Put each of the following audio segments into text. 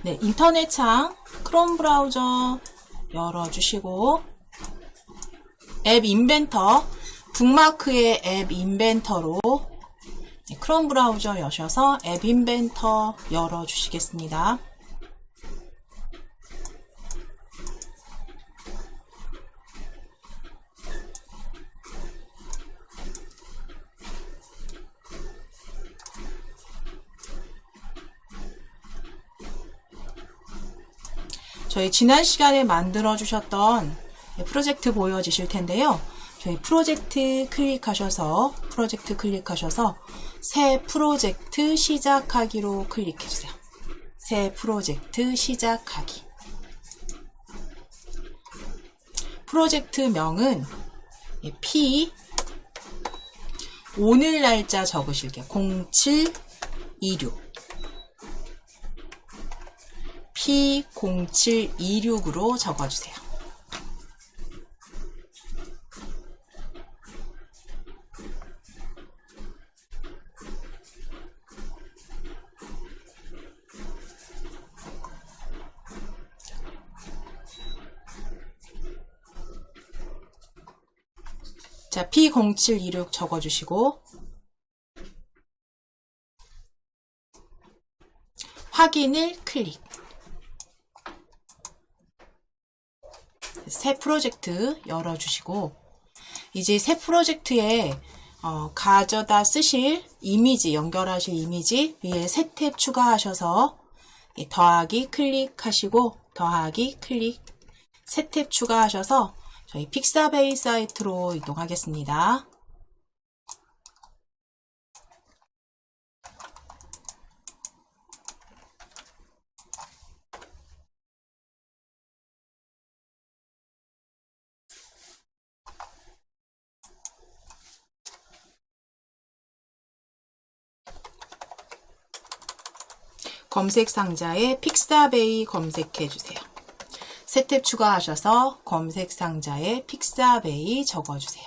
네, 인터넷 창 크롬 브라우저 열어주시고 앱 인벤터, 북마크의 앱 인벤터로 크롬 브라우저 여셔서 앱 인벤터 열어주시겠습니다. 저희 지난 시간에 만들어 주셨던 프로젝트 보여지실 텐데요. 저희 프로젝트 클릭하셔서 새 프로젝트 시작하기로 클릭해 주세요. 새 프로젝트 시작하기. 프로젝트 명은 P 오늘 날짜 적으실게요. 0726 P0726으로 적어주세요. 자, P0726 적어주시고 확인을 클릭. 새 프로젝트 열어주시고 이제 새 프로젝트에 가져다 쓰실 이미지, 연결하실 이미지 위에 새 탭 추가하셔서 더하기 클릭하시고 더하기 클릭 새 탭 추가하셔서 저희 픽사베이 사이트로 이동하겠습니다. 검색 상자에 픽사베이 검색해 주세요. 새 탭 추가하셔서 검색 상자에 픽사베이 적어주세요.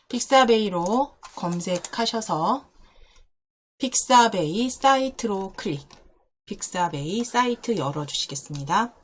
픽사베이로 검색하셔서 픽사베이 사이트로 클릭. 픽사베이 사이트 열어주시겠습니다.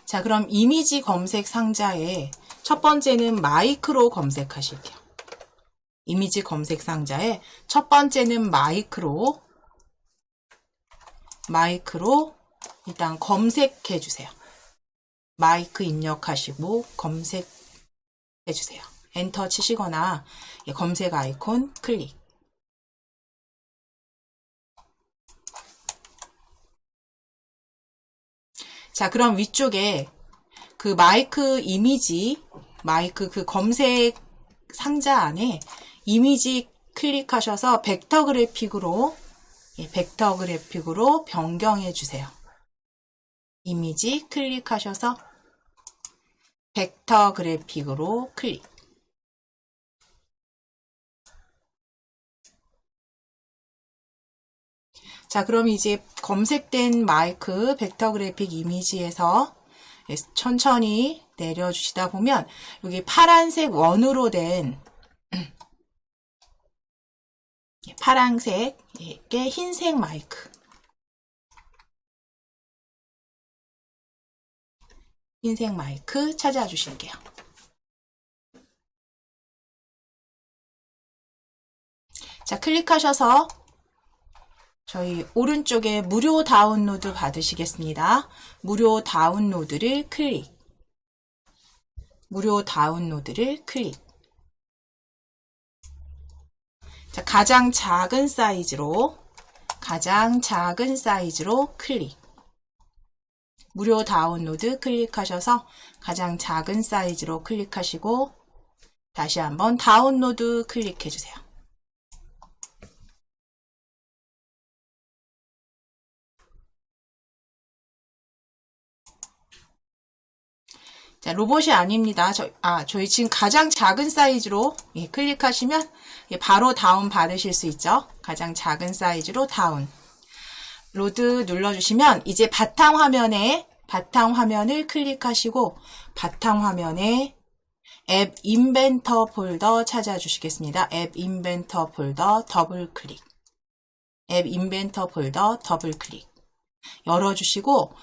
자, 그럼 이미지 검색 상자에 첫 번째는 마이크로 검색하실게요. 이미지 검색 상자에 첫 번째는 마이크로 일단 검색해 주세요. 마이크 입력하시고 검색해 주세요. 엔터 치시거나 검색 아이콘 클릭. 자, 그럼 위쪽에 그 마이크 이미지, 마이크 그 검색 상자 안에 이미지 클릭하셔서 벡터 그래픽으로 변경해 주세요. 이미지 클릭하셔서 벡터 그래픽으로 클릭. 자, 그럼 이제 검색된 마이크 벡터 그래픽 이미지에서 천천히 내려주시다 보면 여기 파란색 원으로 된 파란색에 흰색 마이크, 찾아주실게요. 자, 클릭하셔서 저희 오른쪽에 무료 다운로드 받으시겠습니다. 무료 다운로드를 클릭. 자, 가장 작은 사이즈로 클릭. 무료 다운로드 클릭하셔서 가장 작은 사이즈로 클릭하시고 다시 한번 다운로드 클릭해 주세요. 자, 로봇이 아닙니다. 저희 지금 가장 작은 사이즈로 클릭하시면 바로 다운 받으실 수 있죠. 가장 작은 사이즈로 다운. 로드 눌러주시면 이제 바탕화면을 클릭하시고 바탕화면에 앱 인벤터 폴더 찾아주시겠습니다. 앱 인벤터 폴더 더블 클릭. 앱 인벤터 폴더 더블 클릭. 열어주시고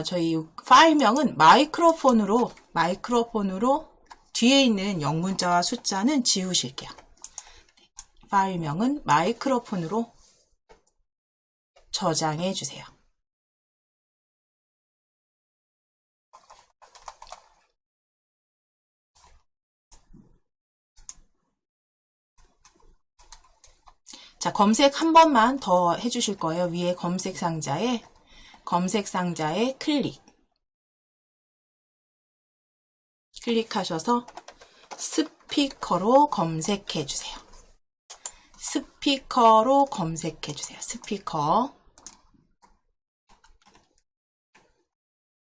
저희 파일명은 마이크로폰으로 뒤에 있는 영문자와 숫자는 지우실게요. 파일명은 마이크로폰으로 저장해 주세요. 자, 검색 한 번만 더 해주실 거예요. 위에 검색 상자에 클릭하셔서 스피커로 검색해 주세요. 스피커로 검색해 주세요.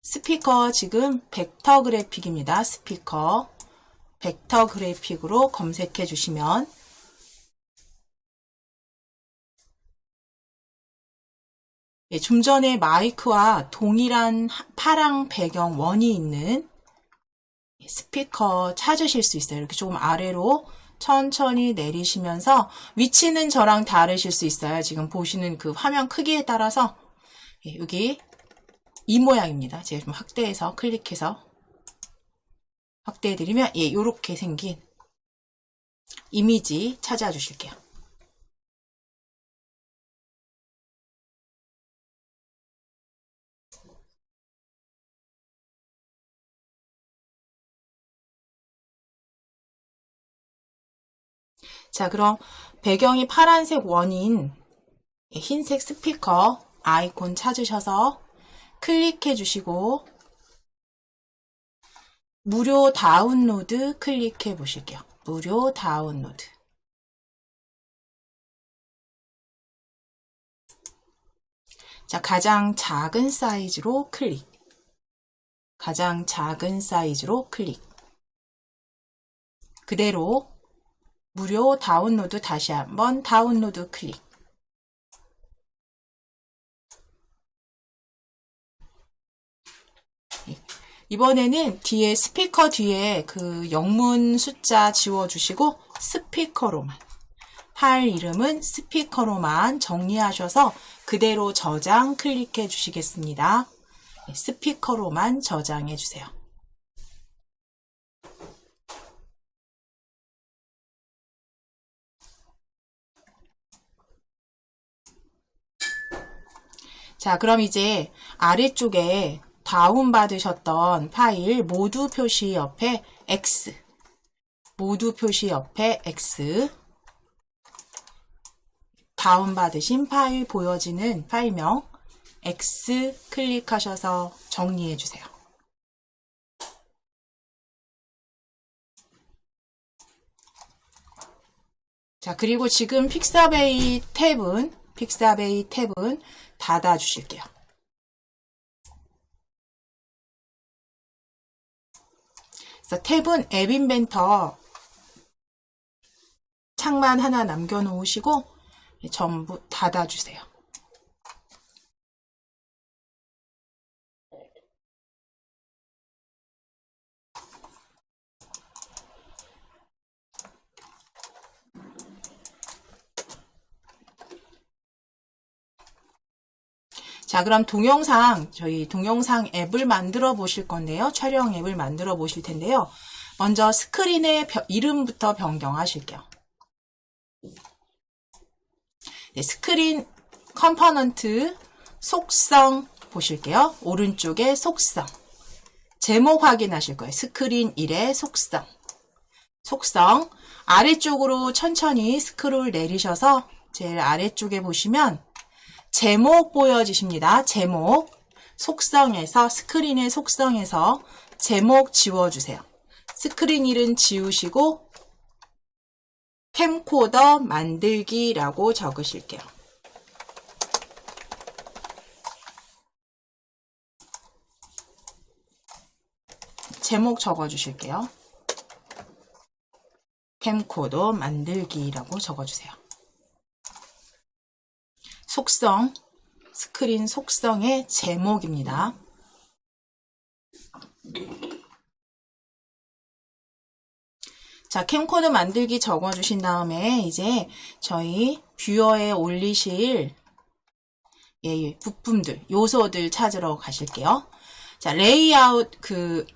스피커 지금 벡터 그래픽입니다. 스피커 벡터 그래픽으로 검색해 주시면 좀 전에 마이크와 동일한 파랑 배경 원이 있는 스피커 찾으실 수 있어요. 이렇게 조금 아래로 천천히 내리시면서 위치는 저랑 다르실 수 있어요. 지금 보시는 그 화면 크기에 따라서 여기 이 모양입니다. 제가 좀 확대해서 클릭해서 확대해드리면 이렇게 생긴 이미지 찾아주실게요. 자, 그럼 배경이 파란색 원인 흰색 스피커 아이콘 찾으셔서 클릭해 주시고 무료 다운로드 클릭해 보실게요. 무료 다운로드. 자, 가장 작은 사이즈로 클릭. 가장 작은 사이즈로 클릭. 그대로 무료 다운로드 다시 한번 다운로드 클릭. 이번에는 뒤에 스피커 뒤에 그 영문 숫자 지워주시고 스피커로만 파일 이름은 스피커로만 정리하셔서 그대로 저장 클릭해 주시겠습니다. 스피커로만 저장해 주세요. 자, 그럼 이제 아래쪽에 다운받으셨던 파일 모두 표시 옆에 X, 모두 표시 옆에 X, 다운받으신 파일 보여지는 파일명 X 클릭하셔서 정리해 주세요. 자, 그리고 지금 픽사베이 탭은 닫아 주실게요. 그래서 탭은 앱 인벤터 창만 하나 남겨놓으시고 전부 닫아주세요. 자, 그럼 저희 동영상 앱을 만들어 보실 건데요. 촬영 앱을 만들어 보실 텐데요. 먼저 스크린의 이름부터 변경하실게요. 네, 스크린 컴포넌트 속성 보실게요. 오른쪽에 속성. 제목 확인하실 거예요. 스크린 1의 속성. 아래쪽으로 천천히 스크롤 내리셔서 제일 아래쪽에 보시면 제목 보여지십니다. 제목. 스크린의 속성에서 제목 지워주세요. 스크린 1은 지우시고 캠코더 만들기라고 적으실게요. 제목 적어주실게요. 캠코더 만들기라고 적어주세요. 속성, 스크린 속성의 제목입니다. 자, 캠코더 만들기 적어주신 다음에 이제 저희 뷰어에 올리실 부품들, 요소들 찾으러 가실게요. 자, 레이아웃,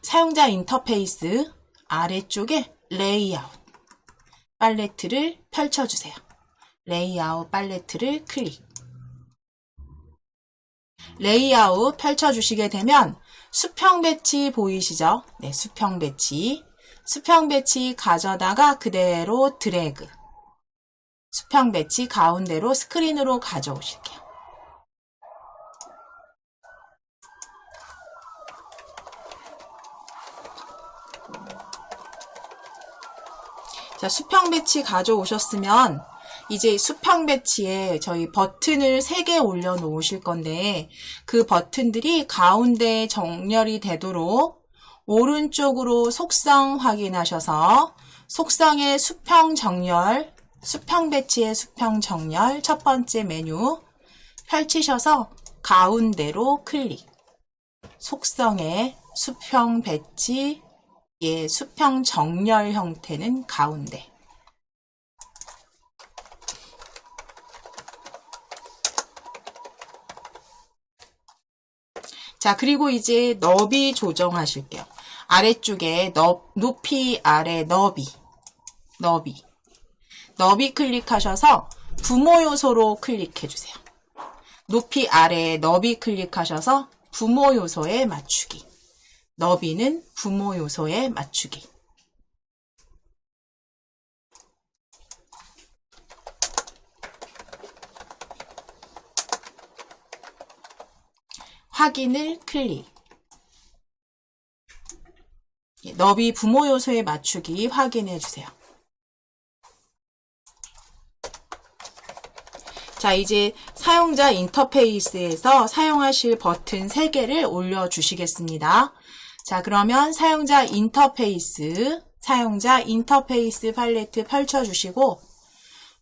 사용자 인터페이스 아래쪽에 레이아웃 팔레트를 펼쳐주세요. 레이아웃 팔레트를 클릭. 레이아웃 펼쳐주시게 되면 수평 배치 보이시죠? 네, 수평 배치. 수평 배치 가져다가 그대로 드래그. 수평 배치 가운데로 스크린으로 가져오실게요. 자, 수평 배치 가져오셨으면 이제 수평 배치에 저희 버튼을 3개 올려 놓으실 건데 그 버튼들이 가운데 정렬이 되도록 오른쪽으로 속성 확인하셔서 속성의 수평 정렬, 수평 배치의 수평 정렬 첫 번째 메뉴 펼치셔서 가운데로 클릭. 속성의 수평 배치의 수평 정렬 형태는 가운데. 자, 그리고 이제 너비 조정하실게요. 아래쪽에 높이 아래 너비 클릭하셔서 부모 요소로 클릭해 주세요. 높이 아래 너비 클릭하셔서 부모 요소에 맞추기. 너비는 부모 요소에 맞추기. 확인을 클릭. 너비 부모 요소에 맞추기 확인해 주세요. 자, 이제 사용자 인터페이스에서 사용하실 버튼 3개를 올려주시겠습니다. 자, 그러면 사용자 인터페이스 팔레트 펼쳐주시고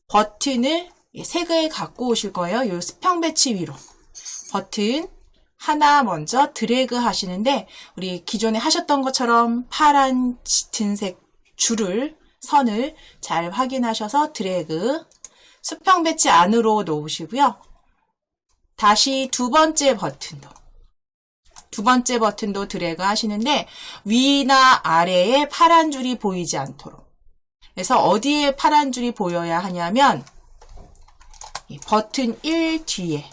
버튼을 3개 갖고 오실 거예요. 이 수평 배치 위로. 버튼 하나 먼저 드래그 하시는데 우리 기존에 하셨던 것처럼 파란 짙은색 선을 잘 확인하셔서 드래그. 수평 배치 안으로 놓으시고요. 다시 두 번째 버튼도 드래그 하시는데 위나 아래에 파란 줄이 보이지 않도록. 그래서 어디에 파란 줄이 보여야 하냐면 버튼 1 뒤에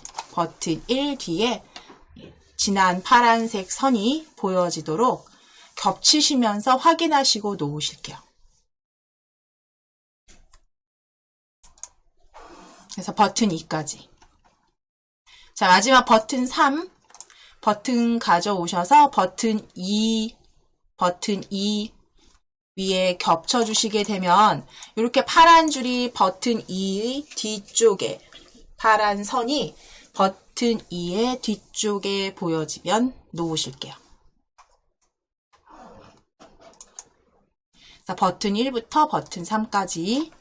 진한 파란색 선이 보여지도록 겹치시면서 확인하시고 놓으실게요. 그래서 버튼 2까지. 자, 마지막 버튼 3. 버튼 가져오셔서 버튼 2 위에 겹쳐주시게 되면 이렇게 파란 줄이 버튼 2의 뒤쪽에 파란 선이 버튼 2의 뒤쪽에 보여지면 놓으실게요. 자, 버튼 1부터 버튼 3까지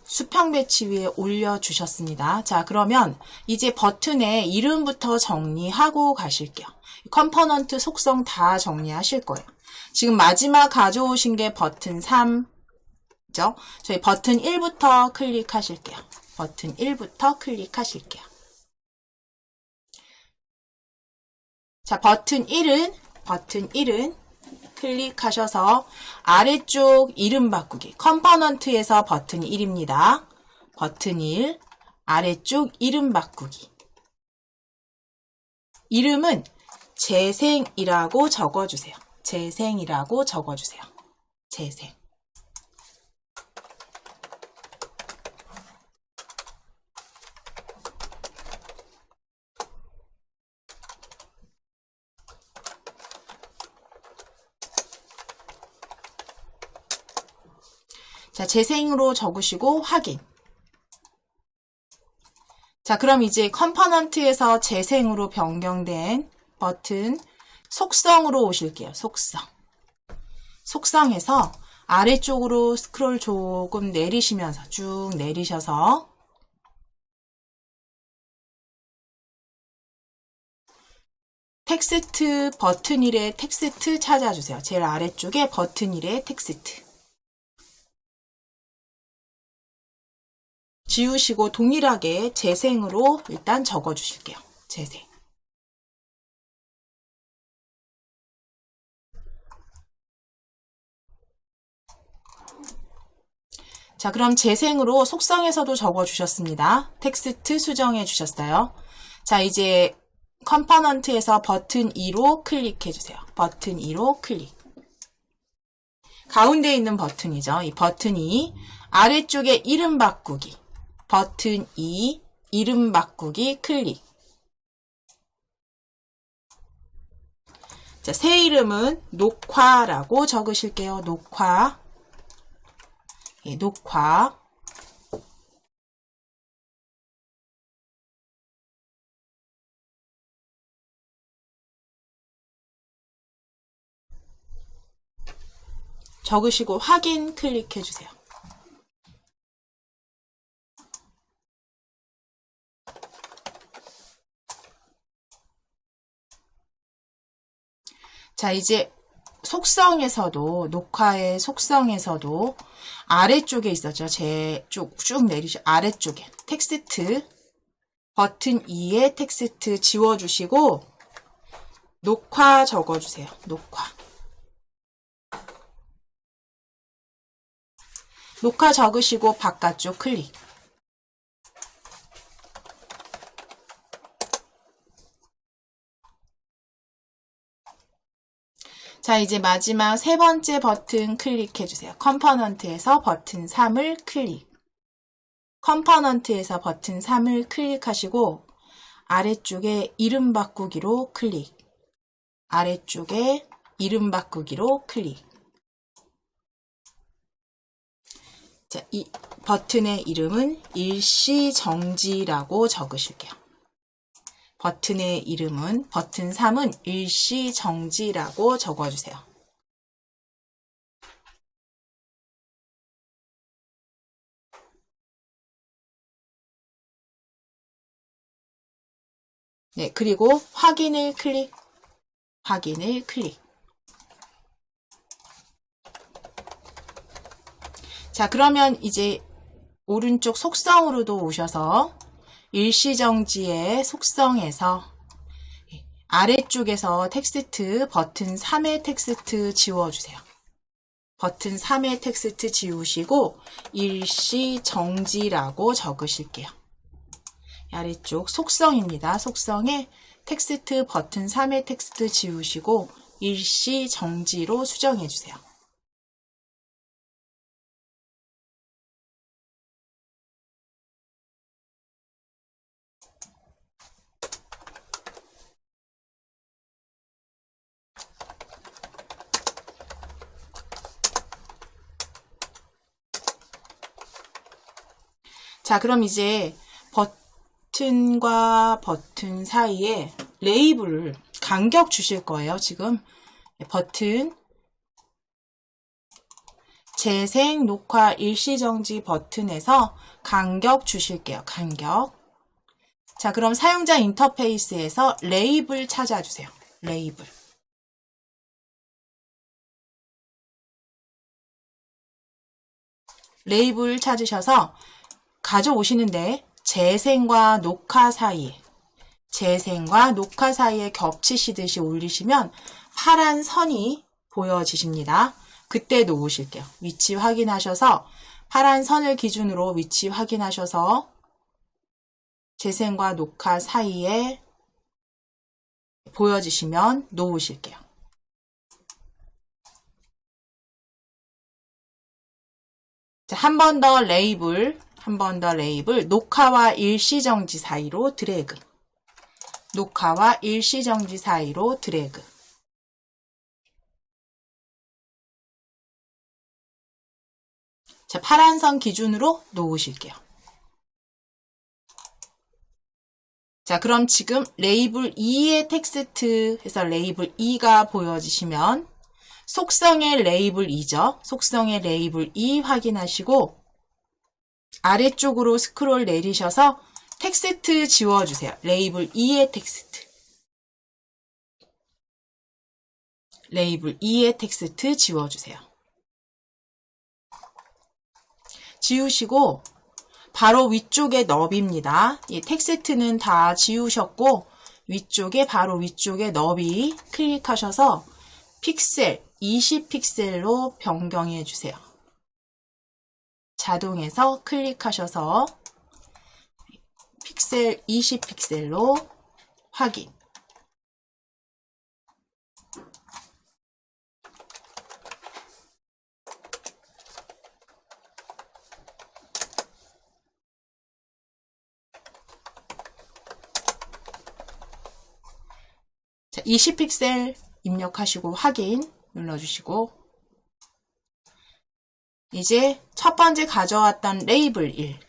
수평 배치 위에 올려주셨습니다. 자, 그러면 이제 버튼의 이름부터 정리하고 가실게요. 컴포넌트 속성 다 정리하실 거예요. 지금 마지막 가져오신 게 버튼 3죠? 저희 버튼 1부터 클릭하실게요. 버튼 1부터 클릭하실게요. 자, 버튼 1은 클릭하셔서 아래쪽 이름 바꾸기. 컴포넌트에서 버튼 1입니다. 버튼 1, 아래쪽 이름 바꾸기. 이름은 재생이라고 적어주세요. 재생이라고 적어주세요. 재생. 자, 재생으로 적으시고 확인. 자, 그럼 이제 컴포넌트에서 재생으로 변경된 버튼 속성으로 오실게요. 속성. 속성에서 아래쪽으로 스크롤 조금 내리시면서 쭉 내리셔서 텍스트 버튼 1의 텍스트 찾아주세요. 제일 아래쪽에 버튼 1의 텍스트. 지우시고 동일하게 재생으로 일단 적어주실게요. 재생. 자, 그럼 재생으로 속성에서도 적어주셨습니다. 텍스트 수정해 주셨어요. 자, 이제 컴포넌트에서 버튼 2로 클릭해주세요. 버튼 2로 클릭. 가운데 있는 버튼이죠. 이 버튼 2, 아래쪽에 이름 바꾸기. 버튼 2, 이름 바꾸기 클릭. 자, 새 이름은 녹화라고 적으실게요. 녹화. 예, 녹화. 적으시고 확인 클릭해 주세요. 자, 이제 속성에서도, 녹화의 속성에서도 아래쪽에 있었죠. 쭉 내리시고 아래쪽에 텍스트 버튼 2의 텍스트 지워주시고 녹화 적어주세요. 녹화. 녹화 적으시고 바깥쪽 클릭. 자, 이제 마지막 세 번째 버튼 클릭해주세요. 컴포넌트에서 버튼 3을 클릭. 컴포넌트에서 버튼 3을 클릭하시고 아래쪽에 이름 바꾸기로 클릭. 아래쪽에 이름 바꾸기로 클릭. 자, 이 버튼의 이름은 일시정지라고 적으실게요. 버튼의 이름은 버튼 3은 일시정지라고 적어주세요. 네, 그리고 확인을 클릭. 확인을 클릭. 자, 그러면 이제 오른쪽 속성으로도 오셔서 일시정지의 속성에서 아래쪽에서 텍스트 버튼 3의 텍스트 지워주세요. 버튼 3의 텍스트 지우시고 일시정지라고 적으실게요. 아래쪽 속성입니다. 속성에 텍스트 버튼 3의 텍스트 지우시고 일시정지로 수정해주세요. 자, 그럼 이제 버튼과 버튼 사이에 레이블을 간격 주실 거예요. 지금 버튼 재생 녹화 일시정지 버튼에서 간격 주실게요. 간격. 자, 그럼 사용자 인터페이스에서 레이블 찾아주세요. 레이블. 레이블 찾으셔서 가져오시는데 재생과 녹화 사이에 겹치시듯이 올리시면 파란 선이 보여지십니다. 그때 놓으실게요. 위치 확인하셔서 파란 선을 기준으로 위치 확인하셔서 재생과 녹화 사이에 보여지시면 놓으실게요. 한 번 더 레이블, 녹화와 일시정지 사이로 드래그. 녹화와 일시정지 사이로 드래그. 자, 파란 선 기준으로 놓으실게요. 자, 그럼 지금 레이블 2의 텍스트 해서 레이블 2가 보여지시면 속성의 레이블 2죠. 속성의 레이블 2 확인하시고 아래쪽으로 스크롤 내리셔서 텍스트 지워주세요. 레이블 2의 텍스트. 레이블 2의 텍스트 지워주세요. 지우시고 바로 위쪽에 너비입니다. 이 텍스트는 다 지우셨고 위쪽에 바로 위쪽에 너비 클릭하셔서 픽셀 20픽셀로 변경해 주세요. 자동에서 클릭하셔서 픽셀 20픽셀로 확인. 자, 20픽셀 입력하시고 확인 눌러주시고 이제 첫 번째 가져왔던 레이블 1,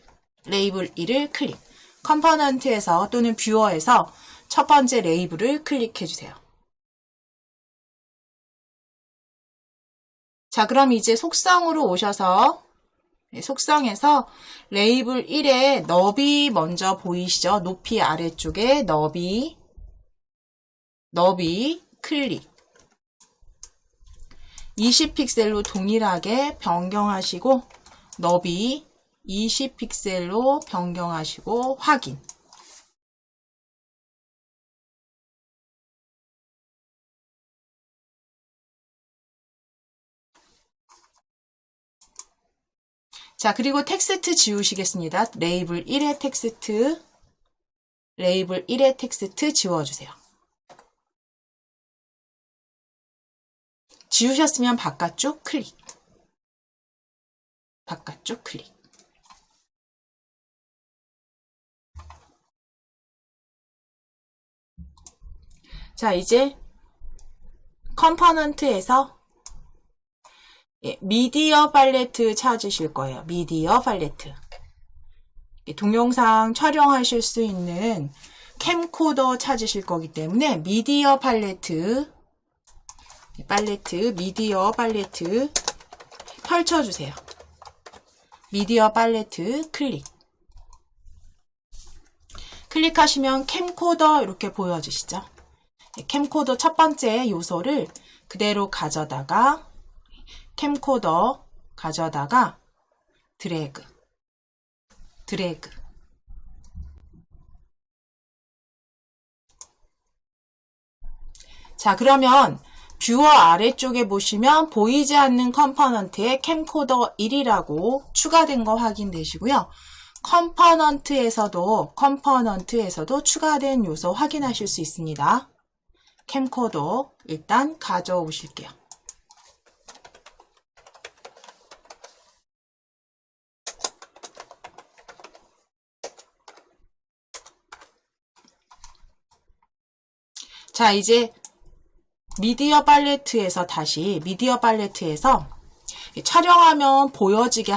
레이블 1을 클릭. 컴포넌트에서 또는 뷰어에서 첫 번째 레이블을 클릭해 주세요. 자, 그럼 이제 속성으로 오셔서 속성에서 레이블 1의 너비 먼저 보이시죠? 높이 아래쪽에 너비 클릭. 20픽셀로 동일하게 변경하시고 너비 20픽셀로 변경하시고 확인. 자, 그리고 텍스트 지우시겠습니다. 레이블 1의 텍스트 지워주세요. 지우셨으면 바깥쪽 클릭. 바깥쪽 클릭. 자, 이제 컴포넌트에서 미디어 팔레트 찾으실 거예요. 미디어 팔레트. 동영상 촬영하실 수 있는 캠코더 찾으실 거기 때문에 미디어 팔레트, 미디어 팔레트 펼쳐주세요. 미디어 팔레트 클릭. 클릭하시면 캠코더 이렇게 보여지시죠? 캠코더 첫 번째 요소를 그대로 가져다가 캠코더 가져다가 드래그. 자, 그러면 뷰어 아래쪽에 보시면 보이지 않는 컴포넌트에 캠코더 1이라고 추가된 거 확인되시고요. 컴포넌트에서도 추가된 요소 확인하실 수 있습니다. 캠코더 일단 가져오실게요. 자, 이제 미디어 팔레트에서 촬영하면 보여지게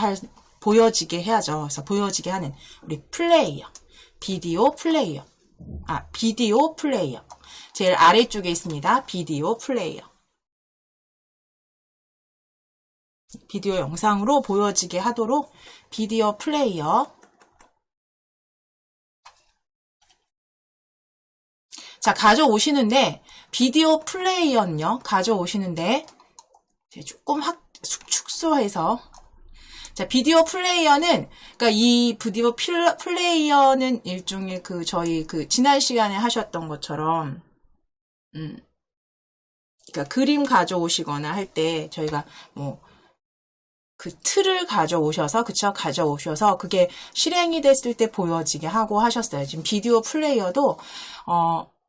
해야죠. 그래서 보여지게 하는 우리 플레이어, 비디오 플레이어. 제일 아래쪽에 있습니다. 비디오 플레이어. 비디오 영상으로 보여지게 하도록 비디오 플레이어. 자, 가져오시는데 비디오 플레이어는요. 가져오시는데 조금 축소해서 자, 비디오 플레이어는 그러니까 이 비디오 플레이어는 일종의 저희 지난 시간에 하셨던 것처럼 그러니까 그림 가져오시거나 할 때 저희가 틀을 가져오셔서 그게 실행이 됐을 때 보여지게 하고 하셨어요. 지금 비디오 플레이어도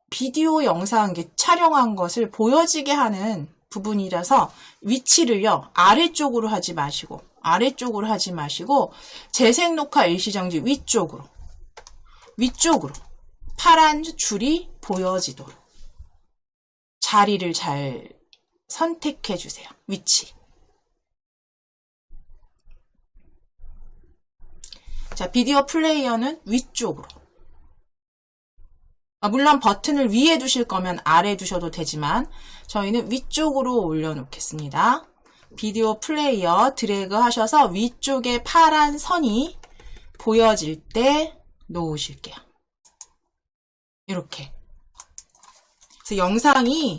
비디오 영상 촬영한 것을 보여지게 하는 부분이라서 위치를요 아래쪽으로 하지 마시고 재생 녹화 일시정지 위쪽으로 파란 줄이 보여지도록 자리를 잘 선택해 주세요. 위치. 자, 비디오 플레이어는 위쪽으로 물론 버튼을 위에 두실 거면 아래 두셔도 되지만 저희는 위쪽으로 올려놓겠습니다. 비디오 플레이어 드래그 하셔서 위쪽에 파란 선이 보여질 때 놓으실게요. 이렇게. 그래서 영상이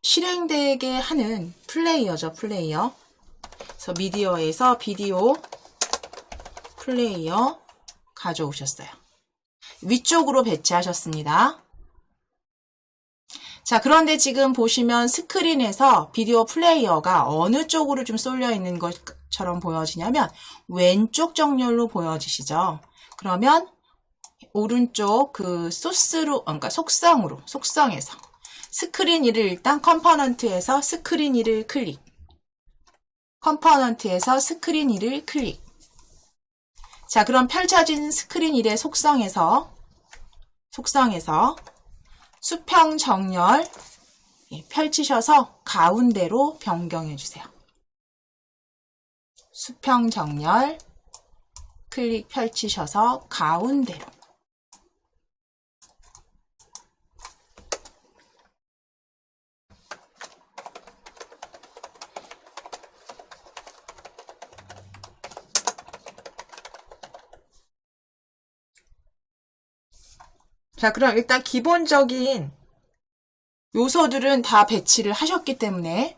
실행되게 하는 플레이어죠, 플레이어. 그래서 미디어에서 비디오 플레이어 가져오셨어요. 위쪽으로 배치하셨습니다. 자, 그런데 지금 보시면 스크린에서 비디오 플레이어가 어느 쪽으로 좀 쏠려 있는 것처럼 보여지냐면 왼쪽 정렬로 보여지시죠? 그러면 오른쪽 그 소스로, 그러니까 속성에서 스크린 1을 일단 컴포넌트에서 스크린 1을 클릭. 컴포넌트에서 스크린 1을 클릭. 자, 그럼 펼쳐진 스크린 1의 속성에서 수평 정렬 펼치셔서 가운데로 변경해 주세요. 수평 정렬 클릭 펼치셔서 가운데로. 자, 그럼 일단 기본적인 요소들은 다 배치를 하셨기 때문에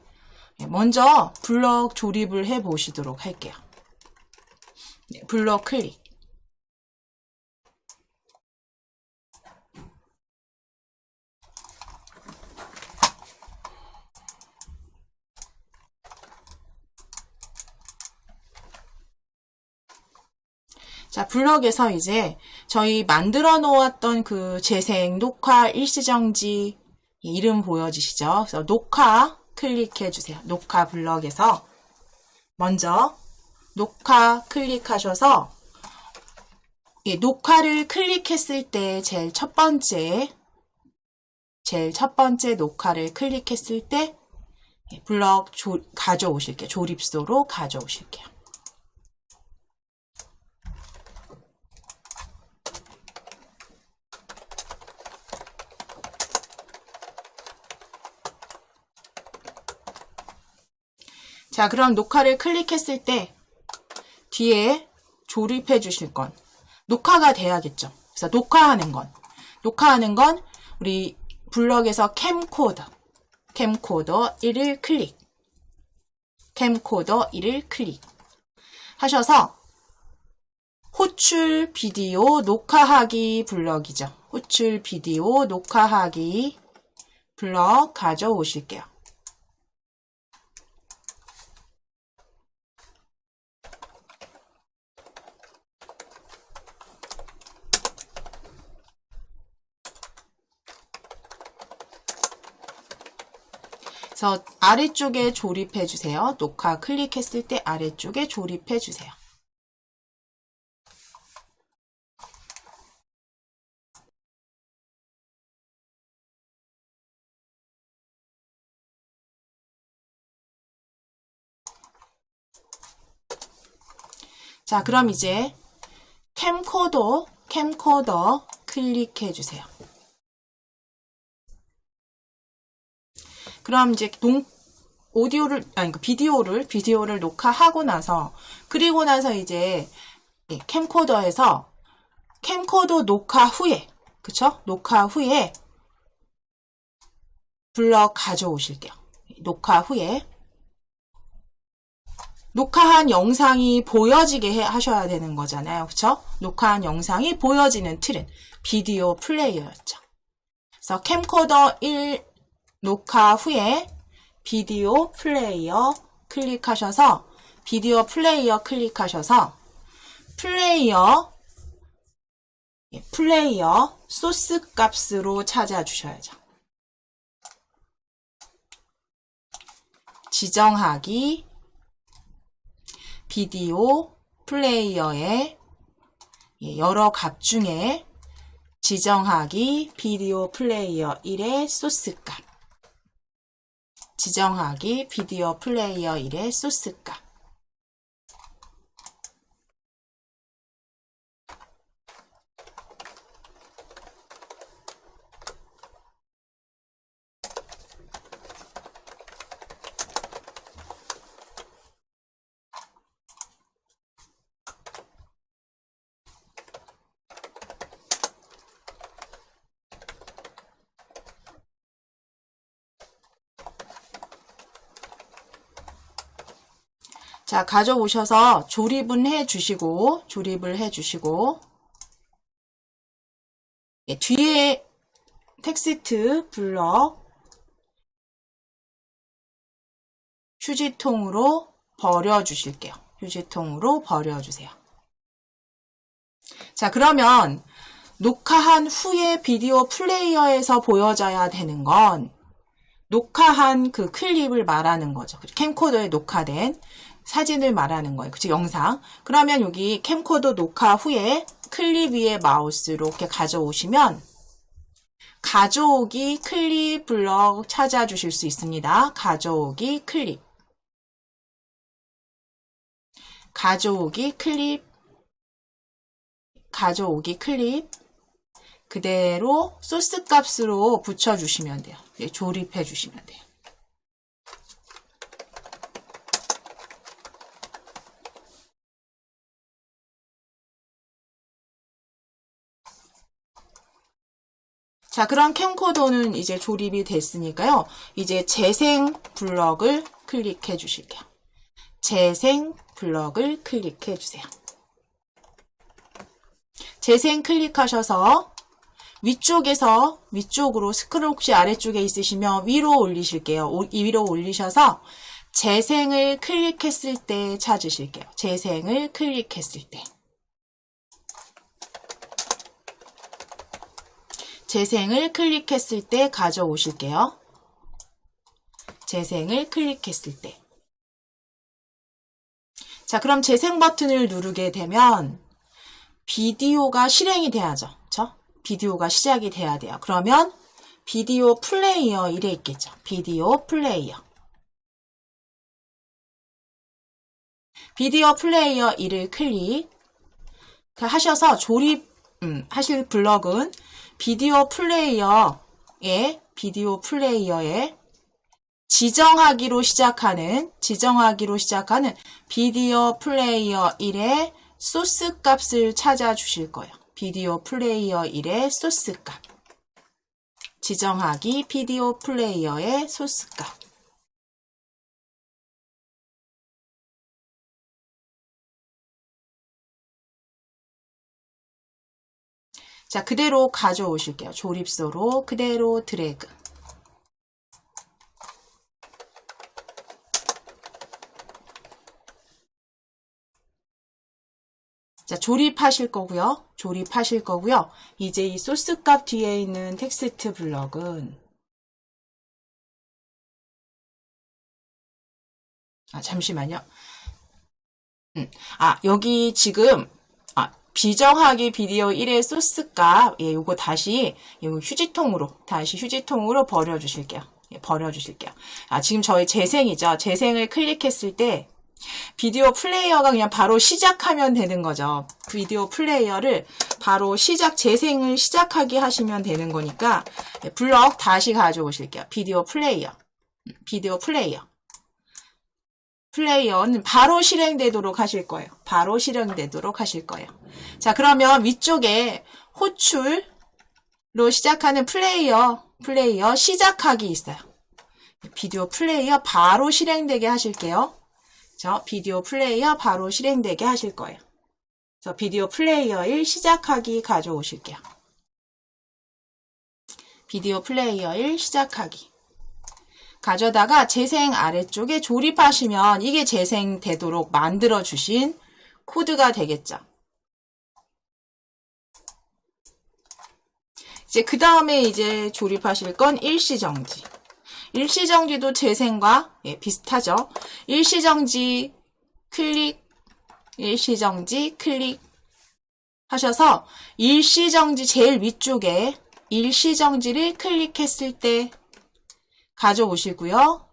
먼저 블럭 조립을 해 보시도록 할게요. 블럭 클릭. 자, 블럭에서 이제 저희 만들어 놓았던 그 재생, 녹화, 일시정지 이름 보여지시죠? 그래서 녹화 클릭해 주세요. 녹화 블럭에서 먼저 녹화 클릭하셔서 녹화를 클릭했을 때 제일 첫 번째 녹화를 클릭했을 때 블럭 가져오실게요. 조립소로 가져오실게요. 자, 그럼 녹화를 클릭했을 때 뒤에 조립해 주실 건 녹화가 돼야겠죠. 그래서 녹화하는 건 우리 블럭에서 캠코더 1을 클릭. 캠코더 1을 클릭 하셔서 호출 비디오 녹화하기 블럭이죠. 호출 비디오 녹화하기 블럭 가져오실게요. 그래서 아래쪽에 조립해 주세요. 녹화 클릭했을 때 아래쪽에 조립해 주세요. 자, 그럼 이제 캠코더 클릭해 주세요. 그럼 이제 비디오를 녹화하고 나서, 그리고 나서 이제 캠코더에서 캠코더 녹화 후에, 그쵸? 녹화 후에 블럭 가져오실게요. 녹화 후에 녹화한 영상이 보여지게 하셔야 되는 거잖아요. 그쵸? 녹화한 영상이 보여지는 틀은 비디오 플레이어였죠. 그래서 캠코더 1 녹화 후에 비디오 플레이어 클릭하셔서 플레이어 소스 값으로 찾아주셔야죠. 지정하기 비디오 플레이어의 여러 값 중에 지정하기 비디오 플레이어 1의 소스 값. 지정하기 비디오 플레이어 1의 소스 값. 자, 가져오셔서 조립을 해주시고, 예, 뒤에 텍스트 블럭 휴지통으로 버려주실게요. 휴지통으로 버려주세요. 자, 그러면 녹화한 후에 비디오 플레이어에서 보여져야 되는 건 녹화한 그 클립을 말하는 거죠. 캠코더에 녹화된 사진을 말하는 거예요. 그치, 영상. 그러면 여기 캠코더 녹화 후에 클립 위에 마우스로 이렇게 가져오시면 가져오기 클립 블럭 찾아주실 수 있습니다. 가져오기 클립. 가져오기 클립. 그대로 소스 값으로 붙여주시면 돼요. 네, 조립해 주시면 돼요. 자, 그럼 캠코더는 이제 조립이 됐으니까요. 이제 재생 블럭을 클릭해 주실게요. 재생 블럭을 클릭해 주세요. 재생 클릭하셔서 위쪽으로 스크롤 혹시 아래쪽에 있으시면 위로 올리실게요. 위로 올리셔서 재생을 클릭했을 때 찾으실게요. 재생을 클릭했을 때. 재생을 클릭했을 때 가져오실게요. 재생을 클릭했을 때. 자, 그럼 재생 버튼을 누르게 되면 비디오가 실행이 돼야죠. 그쵸? 비디오가 시작이 돼야 돼요. 그러면 비디오 플레이어 이래 있겠죠. 비디오 플레이어. 비디오 플레이어 이를 클릭하셔서 하실 블럭은 비디오 플레이어에 지정하기로 시작하는 비디오 플레이어 1의 소스 값을 찾아주실 거예요. 비디오 플레이어 1의 소스 값. 지정하기 비디오 플레이어의 소스 값. 자, 그대로 가져오실게요. 조립소로 그대로 드래그. 자, 조립하실 거고요. 이제 이 소스 값 뒤에 있는 텍스트 블럭은 잠시만요. 여기 지금 비정하기 비디오 1의 소스 값, 요거 다시 휴지통으로 버려주실게요. 버려주실게요. 지금 저희 재생이죠. 재생을 클릭했을 때 비디오 플레이어가 그냥 바로 시작하면 되는 거죠. 비디오 플레이어를 바로 재생을 시작하게 하시면 되는 거니까 블럭 다시 가져오실게요. 비디오 플레이어는 바로 실행되도록 하실 거예요. 자, 그러면 위쪽에 호출로 시작하는 플레이어 시작하기 있어요. 비디오 플레이어 바로 실행되게 하실게요. 비디오 플레이어 바로 실행되게 하실 거예요. 그래서 비디오 플레이어 1 시작하기 가져오실게요. 비디오 플레이어 1 시작하기. 가져다가 재생 아래쪽에 조립하시면 이게 재생되도록 만들어주신 코드가 되겠죠. 이제 그 다음에 이제 조립하실 건 일시정지. 일시정지도 재생과 비슷하죠. 일시정지 클릭 하셔서 일시정지 제일 위쪽에 일시정지를 클릭했을 때 가져오시고요.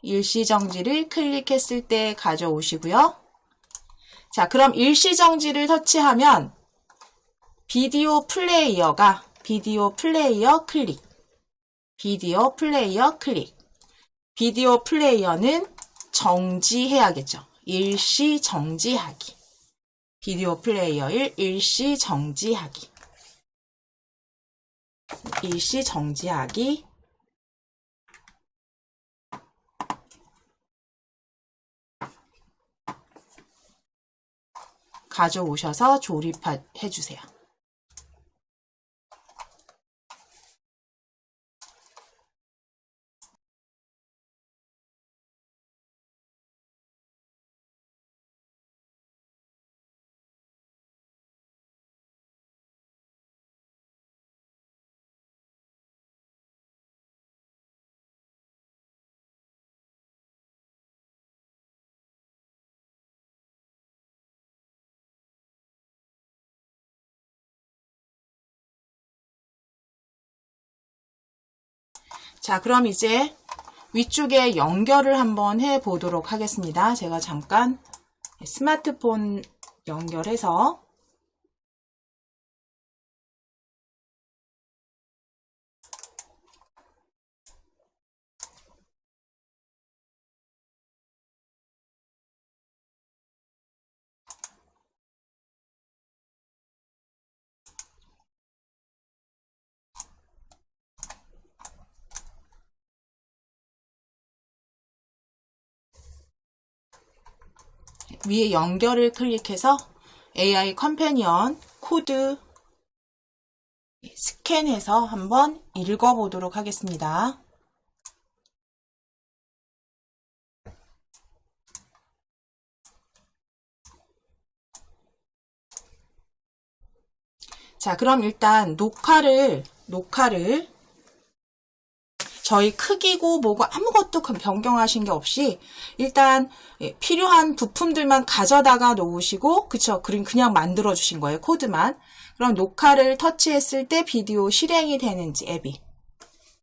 자, 그럼 일시정지를 터치하면 비디오 플레이어 클릭. 비디오 플레이어는 정지해야겠죠. 일시 정지하기. 비디오 플레이어 1 일시 정지하기. 가져오셔서 조립해 주세요. 자, 그럼 이제 위쪽에 연결을 한번 해 보도록 하겠습니다. 제가 잠깐 스마트폰 연결해서 위에 연결을 클릭해서 AI 컴패니언 코드 스캔해서 한번 읽어보도록 하겠습니다. 자, 그럼 일단 녹화를 저희 크기고 뭐고 아무것도 변경하신 게 없이 일단 필요한 부품들만 가져다가 놓으시고, 그쵸? 그냥 만들어 주신 거예요. 코드만. 그럼 녹화를 터치했을 때 비디오 실행이 되는지, 앱이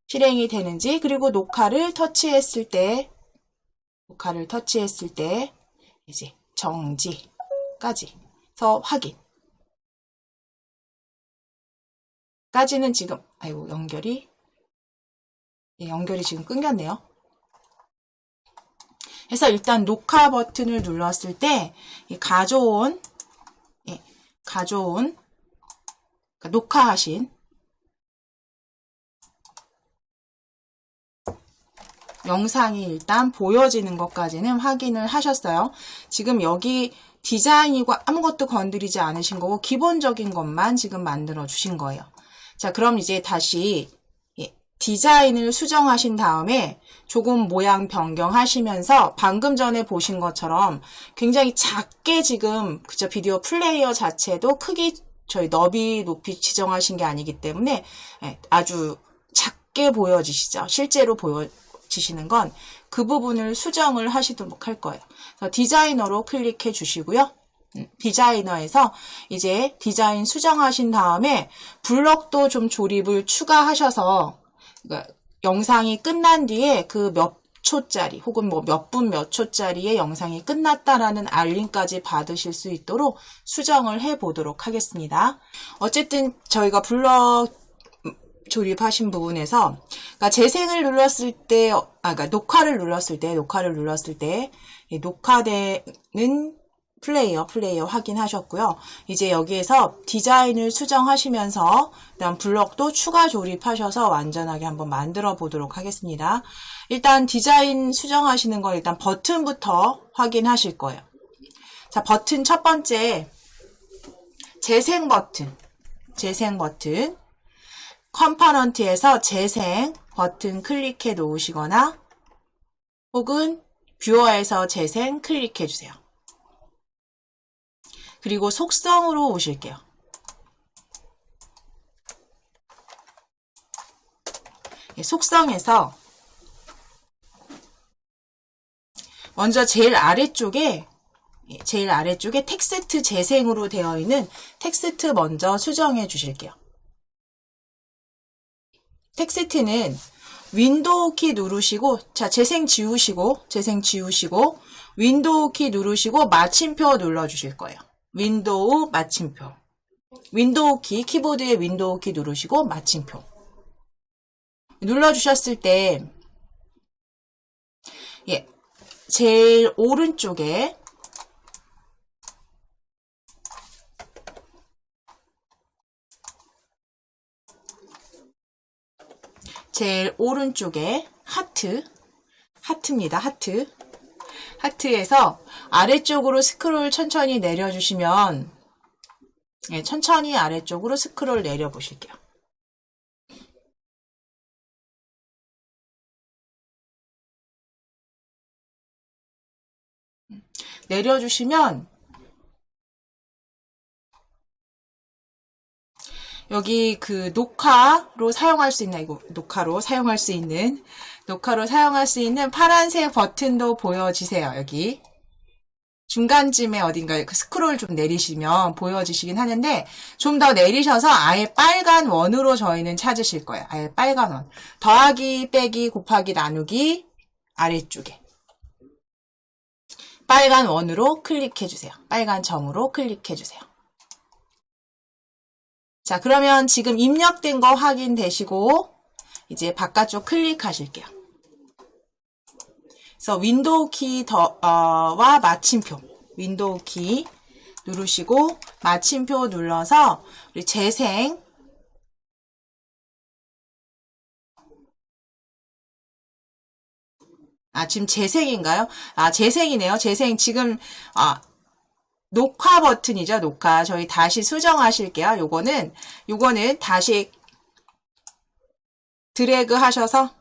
실행이 되는지, 그리고 녹화를 터치했을 때 이제 정지까지서 확인. 까지는 지금 아이고 연결이 지금 끊겼네요. 그래서 일단 녹화 버튼을 눌렀을 때 가져온 그러니까 녹화하신 영상이 일단 보여지는 것까지는 확인을 하셨어요. 지금 여기 디자인이고 아무것도 건드리지 않으신 거고 기본적인 것만 지금 만들어 주신 거예요. 자, 그럼 이제 다시 디자인을 수정하신 다음에 조금 모양 변경하시면서 방금 전에 보신 것처럼 굉장히 작게 지금 그저 비디오 플레이어 자체도 크기 저희 너비 높이 지정하신 게 아니기 때문에 아주 작게 보여지시죠. 실제로 보여지시는 건 그 부분을 수정을 하시도록 할 거예요. 그래서 디자이너로 클릭해 주시고요. 디자이너에서 이제 디자인 수정하신 다음에 블럭도 좀 조립을 추가하셔서 그러니까 영상이 끝난 뒤에 그 몇 초짜리 혹은 뭐 몇 분 몇 초짜리의 영상이 끝났다라는 알림까지 받으실 수 있도록 수정을 해 보도록 하겠습니다. 어쨌든 저희가 블럭 조립하신 부분에서 그러니까 재생을 눌렀을 때, 그러니까 녹화를 눌렀을 때 녹화되는 플레이어 확인하셨고요. 이제 여기에서 디자인을 수정하시면서 그다음 블럭도 추가 조립하셔서 완전하게 한번 만들어 보도록 하겠습니다. 일단 디자인 수정하시는 건 일단 버튼부터 확인하실 거예요. 자, 버튼 첫 번째 재생 버튼 컴포넌트에서 재생 버튼 클릭해 놓으시거나 혹은 뷰어에서 재생 클릭해 주세요. 그리고 속성으로 오실게요. 속성에서 먼저 제일 아래쪽에 텍스트 재생으로 되어 있는 텍스트 먼저 수정해 주실게요. 텍스트는 윈도우 키 누르시고, 자, 재생 지우시고, 윈도우 키 누르시고, 마침표 눌러주실 거예요. 윈도우 마침표. 윈도우 키, 키보드에 윈도우 키 누르시고, 마침표. 눌러주셨을 때, 제일 오른쪽에, 하트입니다. 하트. 하트에서 아래쪽으로 스크롤 천천히 내려주시면, 예, 천천히 아래쪽으로 스크롤 내려보실게요. 내려주시면 여기 그 녹화로 사용할 수 있는, 이거 녹화로 사용할 수 있는 파란색 버튼도 보여지세요. 여기 중간쯤에 어딘가에 그 스크롤 좀 내리시면 보여지시긴 하는데, 좀 더 내리셔서 아예 빨간 원으로 저희는 찾으실 거예요. 아예 빨간 원. 더하기, 빼기, 곱하기, 나누기 아래쪽에 빨간 원으로 클릭해주세요. 빨간 점으로 클릭해주세요. 자, 그러면 지금 입력된 거 확인되시고 이제 바깥쪽 클릭하실게요. 그래서 윈도우 키와 마침표, 윈도우 키 누르시고 마침표 눌러서 우리 재생, 지금 재생인가요? 재생이네요. 재생 지금 녹화 버튼이죠. 녹화. 저희 다시 수정하실게요. 요거는 다시 드래그 하셔서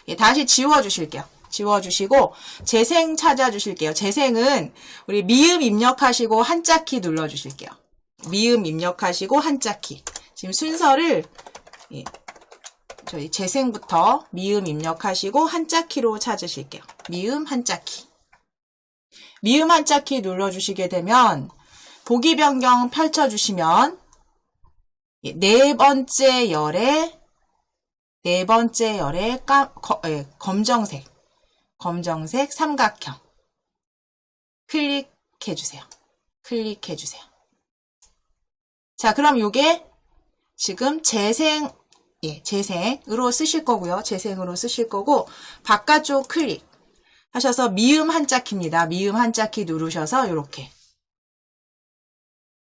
예, 다시 지워주실게요. 지워주시고 재생 찾아주실게요. 재생은 우리 미음 입력하시고 한자키 눌러주실게요. 미음 입력하시고 한자키. 지금 순서를, 예, 저희 재생부터 미음 입력하시고 한자키로 찾으실게요. 미음 한자키. 미음 한자키 눌러주시게 되면 보기 변경 펼쳐주시면 네 번째 열에 검정색 삼각형 클릭해주세요. 자, 그럼 요게 지금 재생으로 쓰실 거고요. 재생으로 쓰실 거고, 바깥쪽 클릭 하셔서 미음 한자키입니다. 미음 한자키 누르셔서 이렇게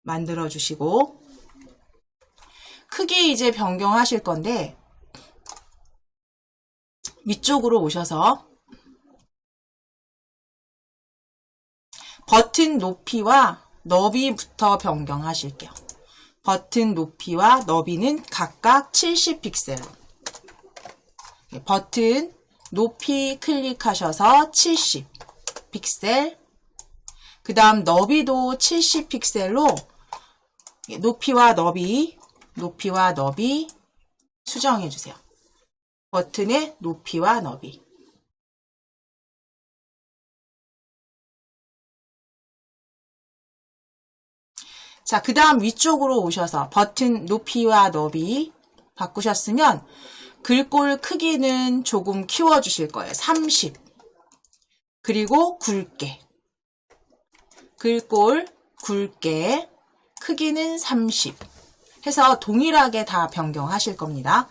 만들어 주시고, 크기 이제 변경하실 건데 위쪽으로 오셔서 버튼 높이와 너비부터 변경하실게요. 버튼 높이와 너비는 각각 70픽셀. 버튼 높이 클릭하셔서 70픽셀. 그 다음 너비도 70픽셀로 높이와 너비 수정해 주세요. 버튼의 높이와 너비. 자, 그 다음 위쪽으로 오셔서 버튼 높이와 너비 바꾸셨으면 글꼴 크기는 조금 키워주실 거예요. 30. 그리고 글꼴 굵게 크기는 30 해서 동일하게 다 변경하실 겁니다.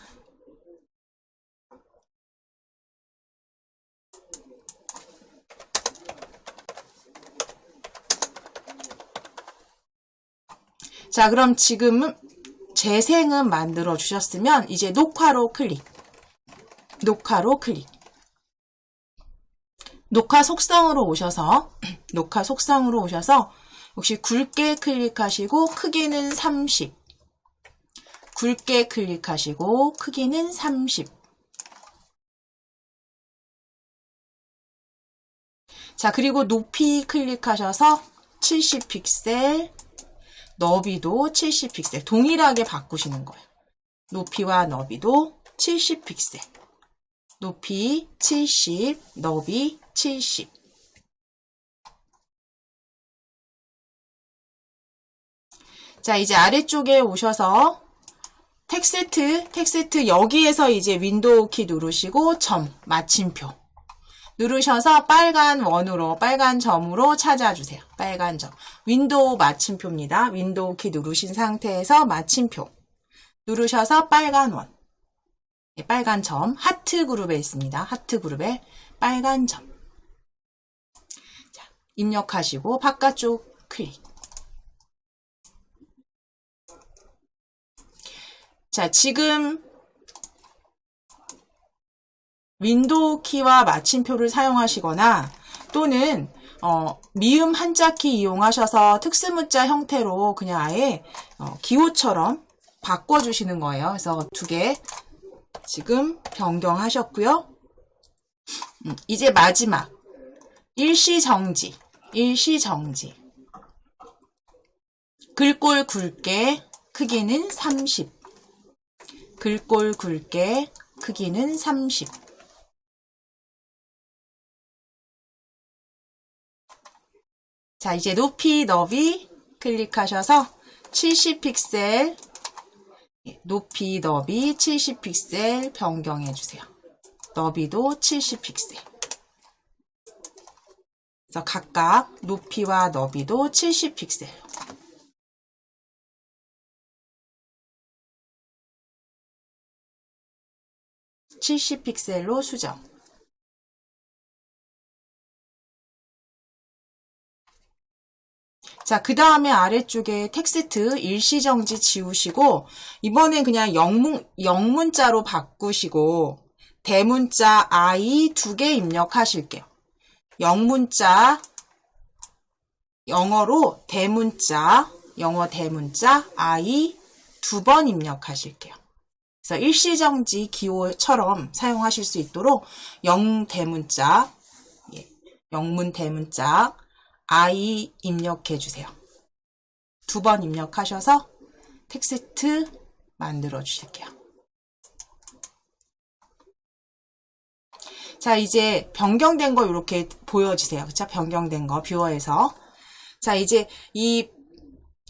자, 그럼 지금 재생은 만들어 주셨으면 이제 녹화로 클릭. 녹화 속성으로 오셔서 역시 굵게 클릭하시고 크기는 30. 굵게 클릭하시고 크기는 30. 자, 그리고 높이 클릭하셔서 70픽셀, 너비도 70픽셀 동일하게 바꾸시는 거예요. 높이와 너비도 70픽셀. 높이 70, 너비 70. 자, 이제 아래쪽에 오셔서 텍스트 여기에서 이제 윈도우 키 누르시고 점, 마침표 누르셔서 빨간 점으로 찾아주세요. 빨간 점. 윈도우 마침표입니다. 윈도우 키 누르신 상태에서 마침표 누르셔서 빨간 원. 네, 빨간 점. 하트 그룹에 있습니다. 하트 그룹에 빨간 점. 자, 입력하시고 바깥쪽 클릭. 자, 지금 윈도우 키와 마침표를 사용하시거나 또는 미음 한자키 이용하셔서 특수문자 형태로 그냥 아예 기호처럼 바꿔주시는 거예요. 그래서 두 개 지금 변경하셨고요. 이제 마지막 일시정지. 글꼴 굵게 크기는 30. 글꼴 굵게 크기는 30. 자, 이제 높이, 너비 클릭하셔서 70픽셀, 높이, 너비 70픽셀 변경해 주세요. 너비도 70픽셀. 그래서 각각 높이와 너비도 70픽셀. (70픽셀로) 수정. 자, 그 다음에 아래쪽에 텍스트 일시정지 지우시고 이번엔 그냥 영문자로 바꾸시고 대문자 I 2개 입력하실게요. 영문자, 영어로 대문자, 영어 대문자 I 2번 입력하실게요. 그래서 일시정지 기호처럼 사용하실 수 있도록 영대문자, 영문 대문자 I 입력해 주세요. 2번 입력하셔서 텍스트 만들어 주실게요. 자, 이제 변경된 거 이렇게 보여주세요. 그쵸? 변경된 거 뷰어에서. 자, 이제 이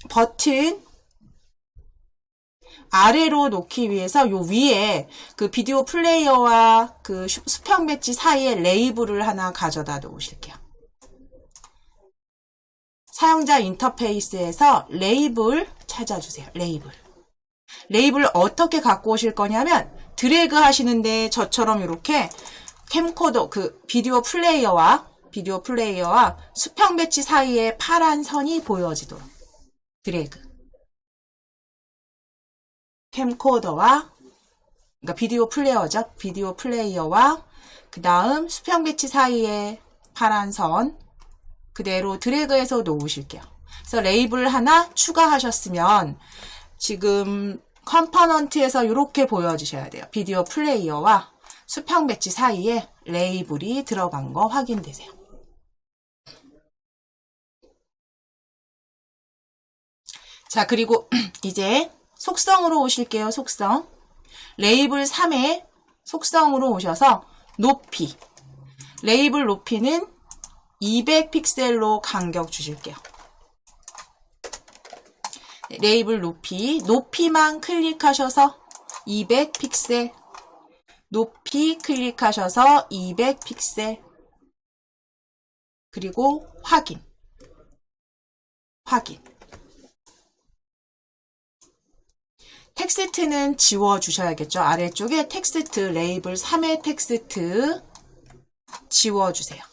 버튼 아래로 놓기 위해서 요 위에 그 비디오 플레이어와 그 수평 배지 사이에 레이블을 하나 가져다 놓으실게요. 사용자 인터페이스에서 레이블 찾아주세요. 레이블 어떻게 갖고 오실 거냐면 드래그 하시는데 저처럼 이렇게 캠코더 그 비디오 플레이어와 수평 배치 사이에 파란 선이 보여지도록 드래그. 캠코더와 그러니까 비디오 플레이어죠. 비디오 플레이어와 그 다음 수평 배치 사이에 파란 선 그대로 드래그해서 놓으실게요. 그래서 레이블 하나 추가하셨으면 지금 컴포넌트에서 이렇게 보여주셔야 돼요. 비디오 플레이어와 수평 배치 사이에 레이블이 들어간 거 확인되세요. 자, 그리고 이제 속성으로 오실게요. 속성. 레이블 3에 속성으로 오셔서 높이. 레이블 높이는 200픽셀로 간격 주실게요. 레이블 높이만 클릭하셔서 200픽셀. 높이 클릭하셔서 200픽셀. 그리고 확인. 텍스트는 지워주셔야겠죠. 아래쪽에 텍스트, 레이블 3의 텍스트 지워주세요.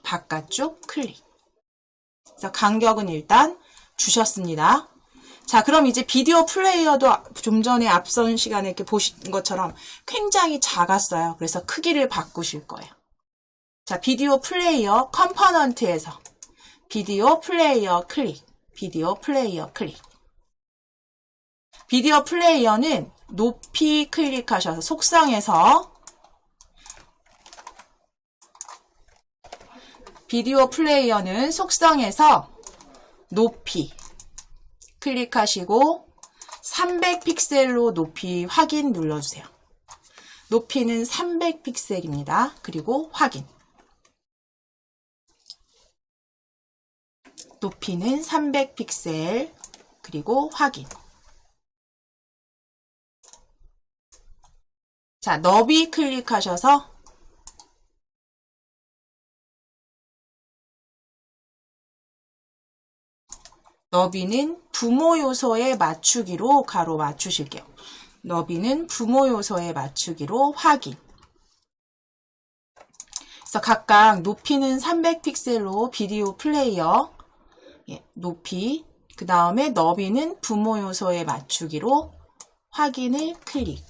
바깥쪽 클릭. 그래서 간격은 일단 주셨습니다. 자, 그럼 이제 비디오 플레이어도 좀 전에 앞선 시간에 이렇게 보신 것처럼 굉장히 작았어요. 그래서 크기를 바꾸실 거예요. 자, 비디오 플레이어 컴포넌트에서 비디오 플레이어 클릭. 비디오 플레이어는 높이 클릭하셔서 속성에서 비디오 플레이어는 속성에서 높이 클릭하시고 300픽셀로 높이 확인 눌러주세요. 높이는 300픽셀입니다. 그리고 확인. 높이는 300픽셀 그리고 확인. 자, 너비 클릭하셔서 너비는 부모 요소에 맞추기로 가로 맞추실게요. 너비는 부모 요소에 맞추기로 확인. 그래서 각각 높이는 300픽셀로 비디오 플레이어 높이, 그 다음에 너비는 부모 요소에 맞추기로 확인을 클릭.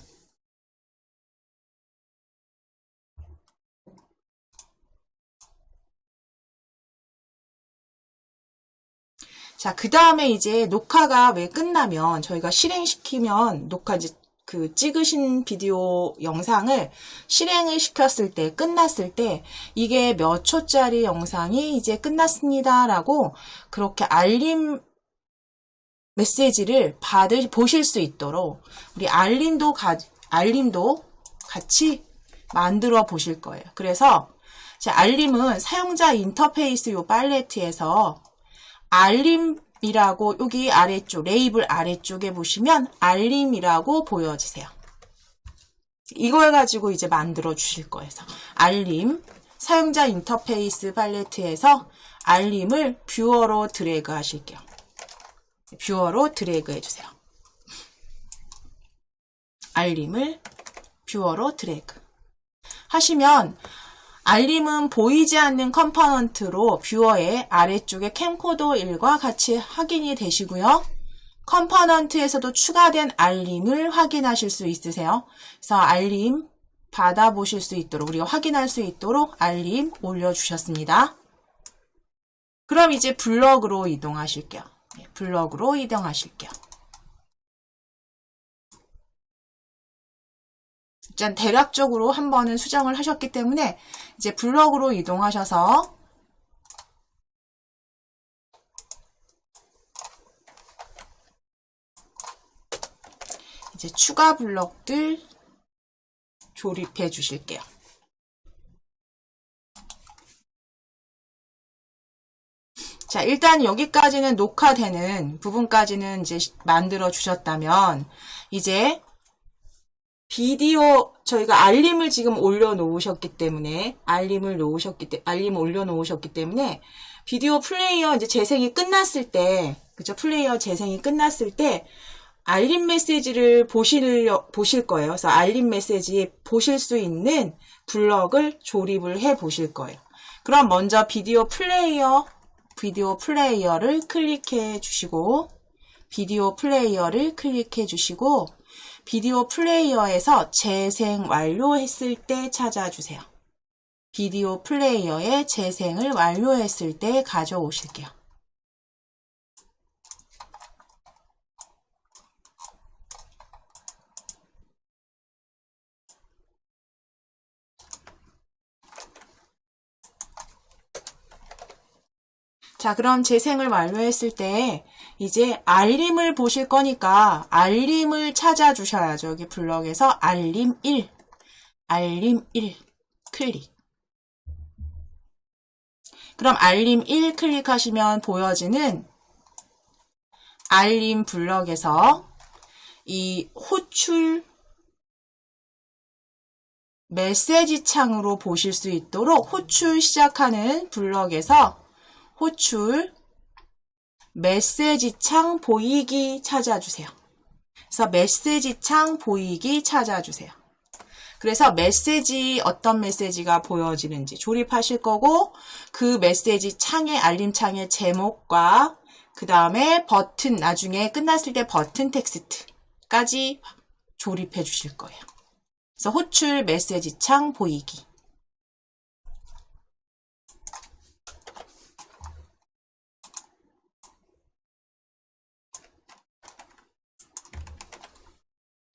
자, 그 다음에 이제 녹화가 왜 끝나면 저희가 실행시키면 녹화 이제 그 찍으신 비디오 영상을 실행을 시켰을 때, 끝났을 때 이게 몇 초짜리 영상이 이제 끝났습니다 라고 그렇게 알림 메시지를 보실 수 있도록 우리 알림도 같이 만들어 보실 거예요. 그래서 제 알림은 사용자 인터페이스 요 팔레트에서 알림이라고 여기 아래쪽 레이블 아래쪽에 보시면 알림이라고 보여지세요. 이걸 가지고 이제 만들어 주실 거예요. 알림 사용자 인터페이스 팔레트에서 알림을 뷰어로 드래그 하실게요. 뷰어로 드래그 해주세요. 알림을 뷰어로 드래그 하시면 알림은 보이지 않는 컴포넌트로 뷰어의 아래쪽에 캠코더 1과 같이 확인이 되시고요. 컴포넌트에서도 추가된 알림을 확인하실 수 있으세요. 그래서 알림 받아보실 수 있도록 우리가 확인할 수 있도록 알림 올려주셨습니다. 그럼 이제 블럭으로 이동하실게요. 블럭으로 이동하실게요. 일단 대략적으로 한 번은 수정을 하셨기 때문에 이제 블럭으로 이동하셔서 이제 추가 블럭들 조립해 주실게요. 자, 일단 여기까지는 녹화되는 부분까지는 이제 만들어 주셨다면 이제 비디오 저희가 알림을 지금 올려놓으셨기 때문에 알림 올려놓으셨기 때문에 비디오 플레이어 이제 재생이 끝났을 때 그죠? 플레이어 재생이 끝났을 때 알림 메시지를 보실 거예요. 그래서 알림 메시지 보실 수 있는 블럭을 조립을 해 보실 거예요. 그럼 먼저 비디오 플레이어를 클릭해 주시고 비디오 플레이어에서 재생 완료했을 때 찾아주세요. 비디오 플레이어에 재생을 완료했을 때 가져오실게요. 자, 그럼 재생을 완료했을 때 이제 알림을 보실 거니까 알림을 찾아주셔야죠. 여기 블럭에서 알림 1 클릭. 그럼 알림 1 클릭하시면 보여지는 알림 블럭에서 이 호출 메시지 창으로 보실 수 있도록 호출 시작하는 블럭에서 호출 메시지 창 보이기 찾아주세요. 그래서 메시지 창 보이기 찾아주세요. 그래서 어떤 메시지가 보여지는지 조립하실 거고 그 메시지 창의 알림 창의 제목과 그 다음에 버튼 나중에 끝났을 때 버튼 텍스트까지 조립해 주실 거예요. 그래서 호출 메시지 창 보이기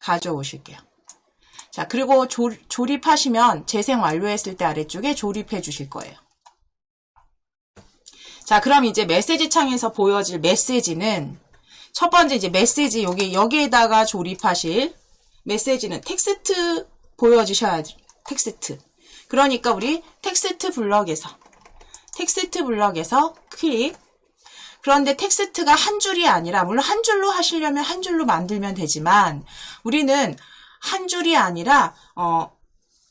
가져오실게요. 자, 그리고 조립하시면 재생 완료했을 때 아래쪽에 조립해 주실 거예요. 자, 그럼 이제 메시지 창에서 보여질 메시지는 첫 번째 이제 메시지 여기에다가 조립하실 메시지는 텍스트 보여주셔야죠. 텍스트. 그러니까 우리 텍스트 블럭에서 클릭. 그런데 텍스트가 한 줄이 아니라 물론 한 줄로 하시려면 한 줄로 만들면 되지만 우리는 한 줄이 아니라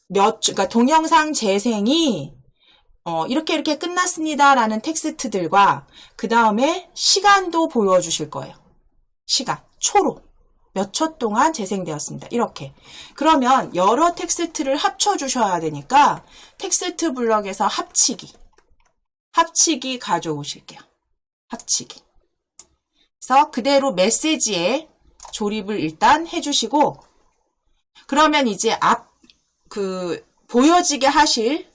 그러니까 동영상 재생이 이렇게 끝났습니다라는 텍스트들과 그 다음에 시간도 보여주실 거예요. 시간, 초로 몇 초 동안 재생되었습니다. 이렇게. 그러면 여러 텍스트를 합쳐 주셔야 되니까 텍스트 블럭에서 합치기 가져오실게요. 합치기. 그래서 그대로 메시지에 조립을 일단 해주시고 그러면 이제 보여지게 하실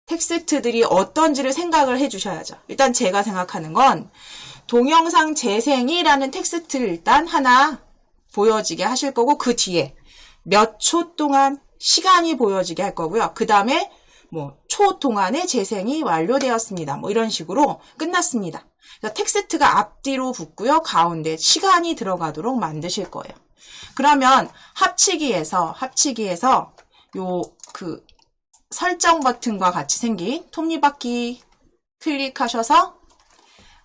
텍스트들이 어떤지를 생각을 해주셔야죠. 일단 제가 생각하는 건 동영상 재생이라는 텍스트를 일단 하나 보여지게 하실 거고, 그 뒤에 몇 초 동안 시간이 보여지게 할 거고요. 그 다음에 뭐 초 동안의 재생이 완료되었습니다. 뭐 이런 식으로 끝났습니다. 그래서 텍스트가 앞뒤로 붙고요. 가운데 시간이 들어가도록 만드실 거예요. 그러면 합치기에서 요 그 설정 버튼과 같이 생긴 톱니바퀴 클릭하셔서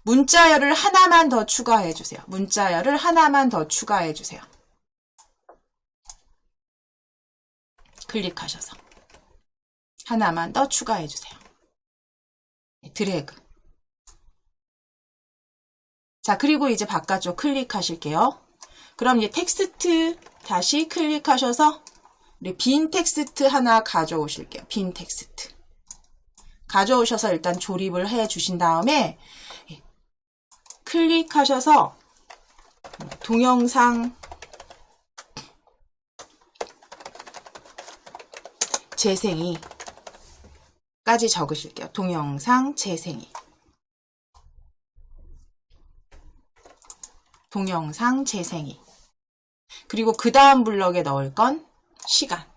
문자열을 하나만 더 추가해 주세요. 문자열을 하나만 더 추가해 주세요. 클릭하셔서 하나만 더 추가해 주세요. 드래그. 자, 그리고 이제 바깥쪽 클릭하실게요. 그럼 이제 텍스트 다시 클릭하셔서 우리 빈 텍스트 하나 가져오실게요. 빈 텍스트. 가져오셔서 일단 조립을 해 주신 다음에 클릭하셔서 동영상 재생이 까지 적으실게요. 동영상 재생이. 동영상 재생이. 그리고 그 다음 블럭에 넣을 건 시간.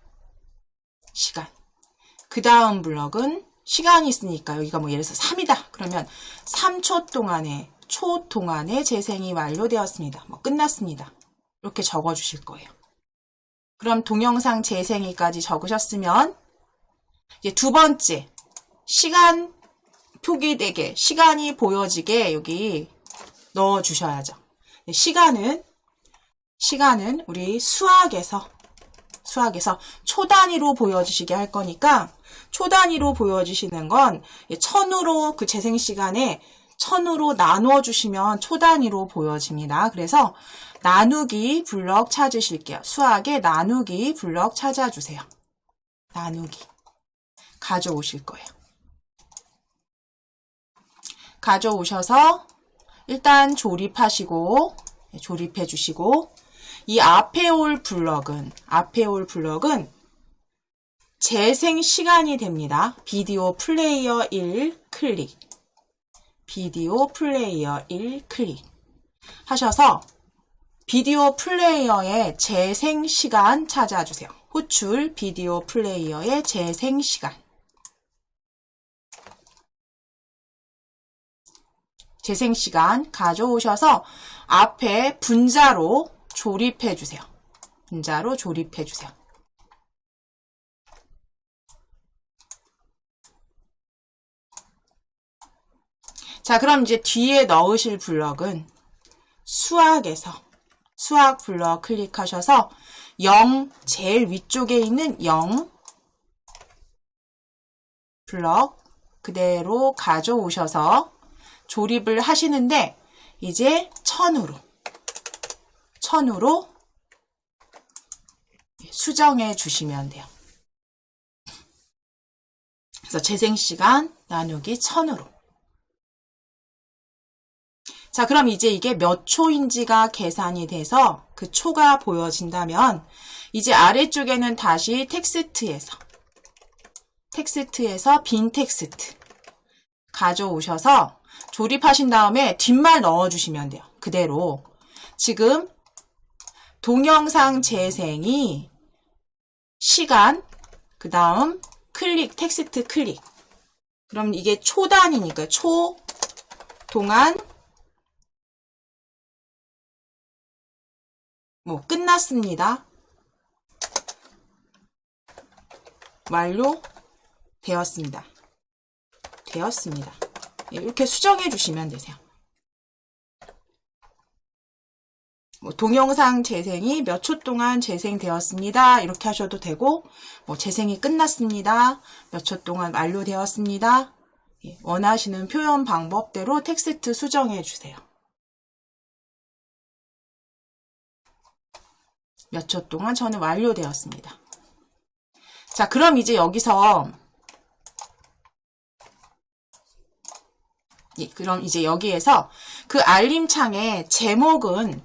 그 다음 블럭은 시간이 있으니까 여기가 뭐 예를 들어서 3이다. 그러면 3초 동안에 초 동안에 재생이 완료되었습니다. 뭐 끝났습니다. 이렇게 적어주실 거예요. 그럼 동영상 재생이까지 적으셨으면 이제 두 번째 시간 표기되게 시간이 보여지게 여기 넣어 주셔야죠. 시간은 우리 수학에서 초 단위로 보여주시게 할 거니까 초 단위로 보여주시는 건 1000으로 그 재생 시간에 1000으로 나누어 주시면 초 단위로 보여집니다. 그래서 나누기 블럭 찾으실게요. 수학의 나누기 블럭 찾아주세요. 나누기 가져오실 거예요. 가져오셔서 일단 조립하시고 조립해 주시고 이 앞에 올 블럭은 재생 시간이 됩니다. 비디오 플레이어 1 클릭. 비디오 플레이어 1 클릭 하셔서 비디오 플레이어의 재생 시간 찾아주세요. 호출 비디오 플레이어의 재생 시간. 재생 시간 가져오셔서 앞에 분자로 조립해 주세요. 분자로 조립해 주세요. 자, 그럼 이제 뒤에 넣으실 블럭은 수학 블럭 클릭하셔서 0 제일 위쪽에 있는 0 블럭 그대로 가져오셔서 조립을 하시는데 이제 1000으로 수정해 주시면 돼요. 그래서 재생시간 나누기 1000으로. 자, 그럼 이제 이게 몇 초인지가 계산이 돼서 그 초가 보여진다면 이제 아래쪽에는 다시 텍스트에서 빈 텍스트 가져오셔서 조립하신 다음에 뒷말 넣어주시면 돼요. 그대로. 지금 동영상 재생이 시간, 그 다음 클릭, 텍스트 클릭. 그럼 이게 초 단위니까 초 동안 뭐 끝났습니다. 완료되었습니다. 이렇게 수정해 주시면 되세요. 뭐 동영상 재생이 몇 초 동안 재생되었습니다. 이렇게 하셔도 되고, 뭐 재생이 끝났습니다. 몇 초 동안 완료되었습니다. 원하시는 표현 방법대로 텍스트 수정해 주세요. 몇 초 동안 저는 완료되었습니다. 자, 그럼 이제 여기서 여기에서 그 알림창의 제목을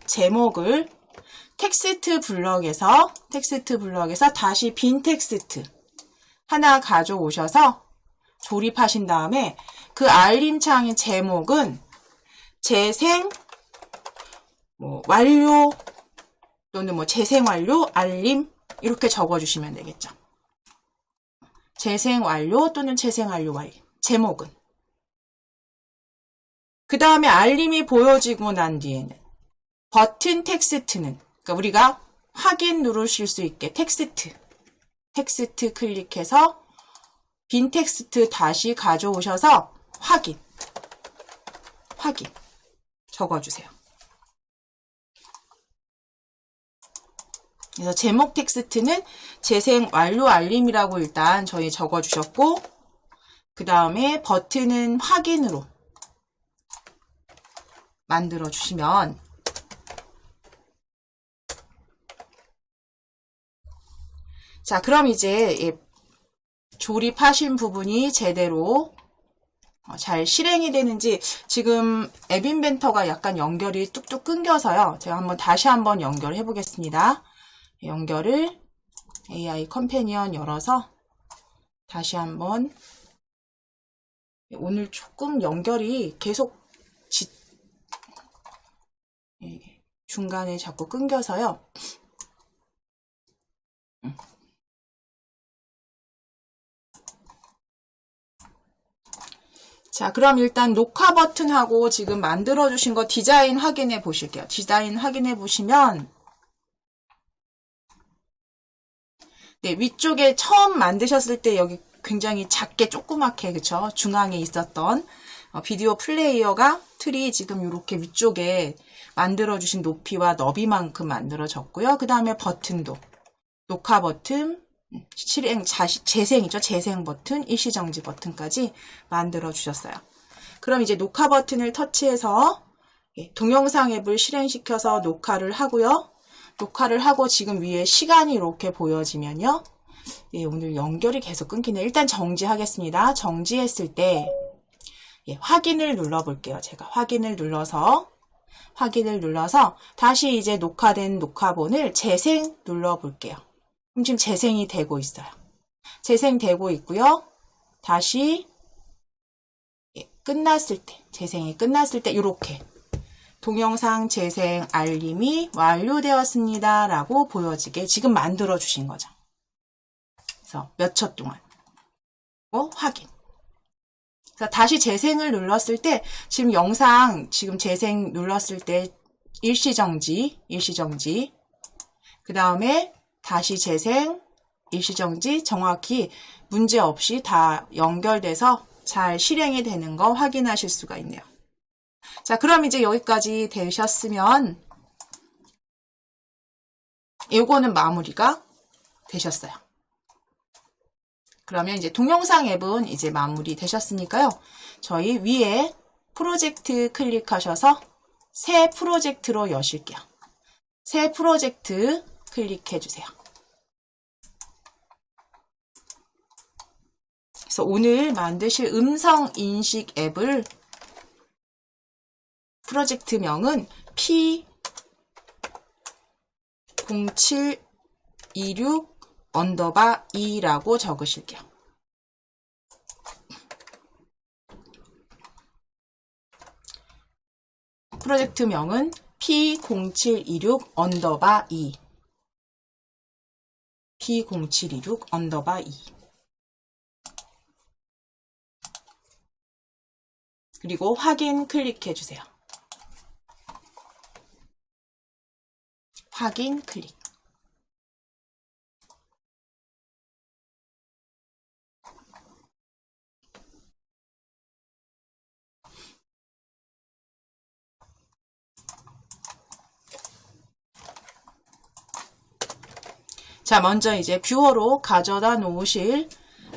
텍스트 블럭에서 다시 빈 텍스트 하나 가져오셔서 조립하신 다음에 그 알림창의 제목은 재생 완료 또는 재생 완료 알림 이렇게 적어주시면 되겠죠. 재생 완료 또는 재생 완료 알림. 제목은. 그 다음에 알림이 보여지고 난 뒤에는 버튼 텍스트는, 그러니까 우리가 확인 누르실 수 있게 텍스트 클릭해서 빈 텍스트 다시 가져오셔서 확인 적어주세요. 그래서 제목 텍스트는 재생 완료 알림이라고 일단 저희 적어주셨고, 그 다음에 버튼은 확인으로 만들어 주시면, 자, 그럼 이제 조립하신 부분이 제대로 잘 실행이 되는지, 지금 앱 인벤터가 약간 연결이 뚝뚝 끊겨서요. 제가 다시 한번 연결해 보겠습니다. 연결을 AI 컴패니언 열어서 다시 한번, 오늘 조금 연결이 계속 중간에 자꾸 끊겨서요. 자, 그럼 일단 녹화 버튼하고 지금 만들어 주신 거 디자인 확인해 보실게요. 디자인 확인해 보시면, 네, 위쪽에 처음 만드셨을 때 여기 굉장히 작게 조그맣게, 그쵸? 중앙에 있었던 비디오 플레이어가 틀이 지금 이렇게 위쪽에 만들어주신 높이와 너비만큼 만들어졌고요. 그 다음에 버튼도 녹화 버튼, 재생이죠. 재생 버튼, 일시정지 버튼까지 만들어주셨어요. 그럼 이제 녹화 버튼을 터치해서 동영상 앱을 실행시켜서 녹화를 하고요. 녹화를 하고 지금 위에 시간이 이렇게 보여지면요. 오늘 연결이 계속 끊기네요. 일단 정지하겠습니다. 정지했을 때 확인을 눌러볼게요. 제가 확인을 눌러서 다시 이제 녹화된 녹화본을 재생 눌러볼게요. 그럼 지금 재생이 되고 있어요. 재생되고 있고요. 다시 끝났을 때, 재생이 끝났을 때 이렇게 동영상 재생 알림이 완료되었습니다 라고 보여지게 지금 만들어 주신 거죠. 그래서 몇 초 동안 확인. 그래서 다시 재생을 눌렀을 때 지금 영상 지금 재생 눌렀을 때 일시정지 그 다음에 다시 재생 일시정지 정확히 문제없이 다 연결돼서 잘 실행이 되는 거 확인하실 수가 있네요. 자, 그럼 이제 여기까지 되셨으면 이거는 마무리가 되셨어요. 그러면 이제 동영상 앱은 이제 마무리 되셨으니까요. 저희 위에 프로젝트 클릭하셔서 새 프로젝트로 여실게요. 새 프로젝트 클릭해 주세요. 그래서 오늘 만드실 음성 인식 앱을 프로젝트명은 P0726_2라고 적으실게요. 프로젝트명은 P0726_2 P0726_2 그리고 확인 클릭해 주세요. 확인 클릭. 자, 먼저 이제 뷰어로 가져다 놓으실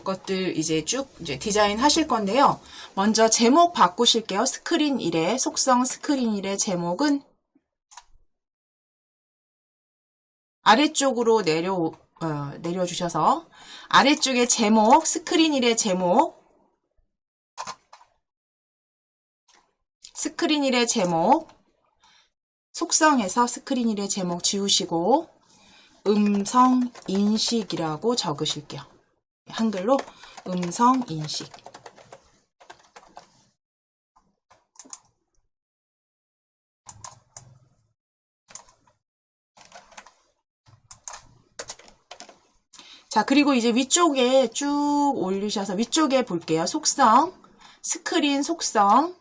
것들 이제 쭉 디자인 하실 건데요. 먼저 제목 바꾸실게요. 스크린 1의 속성 스크린 1의 제목은 아래쪽으로 내려주셔서 아래쪽에 제목, 스크린 1의 제목, 스크린 1의 제목, 속성에서 스크린 1의 제목 지우시고 음성 인식이라고 적으실게요. 한글로 음성 인식. 자, 그리고 이제 위쪽에 쭉 올리셔서 위쪽에 볼게요. 속성, 스크린 속성,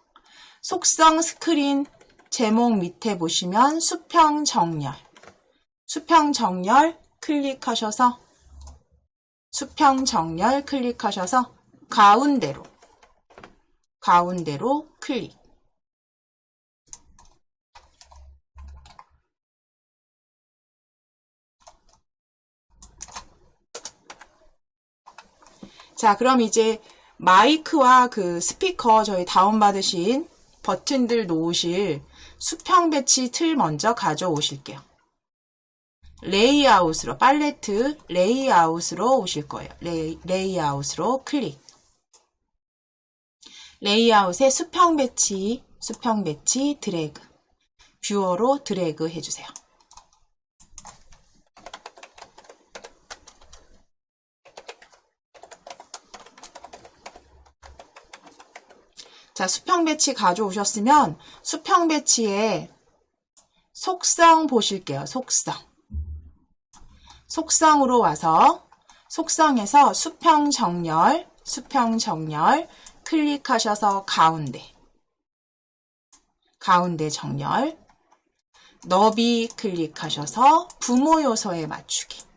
속성 스크린 제목 밑에 보시면 수평 정렬, 수평 정렬 클릭하셔서 수평 정렬 클릭하셔서 가운데로 클릭. 자, 그럼 이제 마이크와 그 스피커 저희 다운받으신 버튼들 놓으실 수평 배치 틀 먼저 가져오실게요. 레이아웃으로, 팔레트 레이아웃으로 오실 거예요. 레이아웃으로 클릭. 레이아웃에 수평 배치 드래그. 뷰어로 드래그 해주세요. 자, 수평 배치 가져오셨으면 수평 배치에 속성 보실게요. 속성으로 와서 속성에서 수평 정렬 클릭하셔서 가운데 정렬, 너비 클릭하셔서 부모 요소에 맞추기.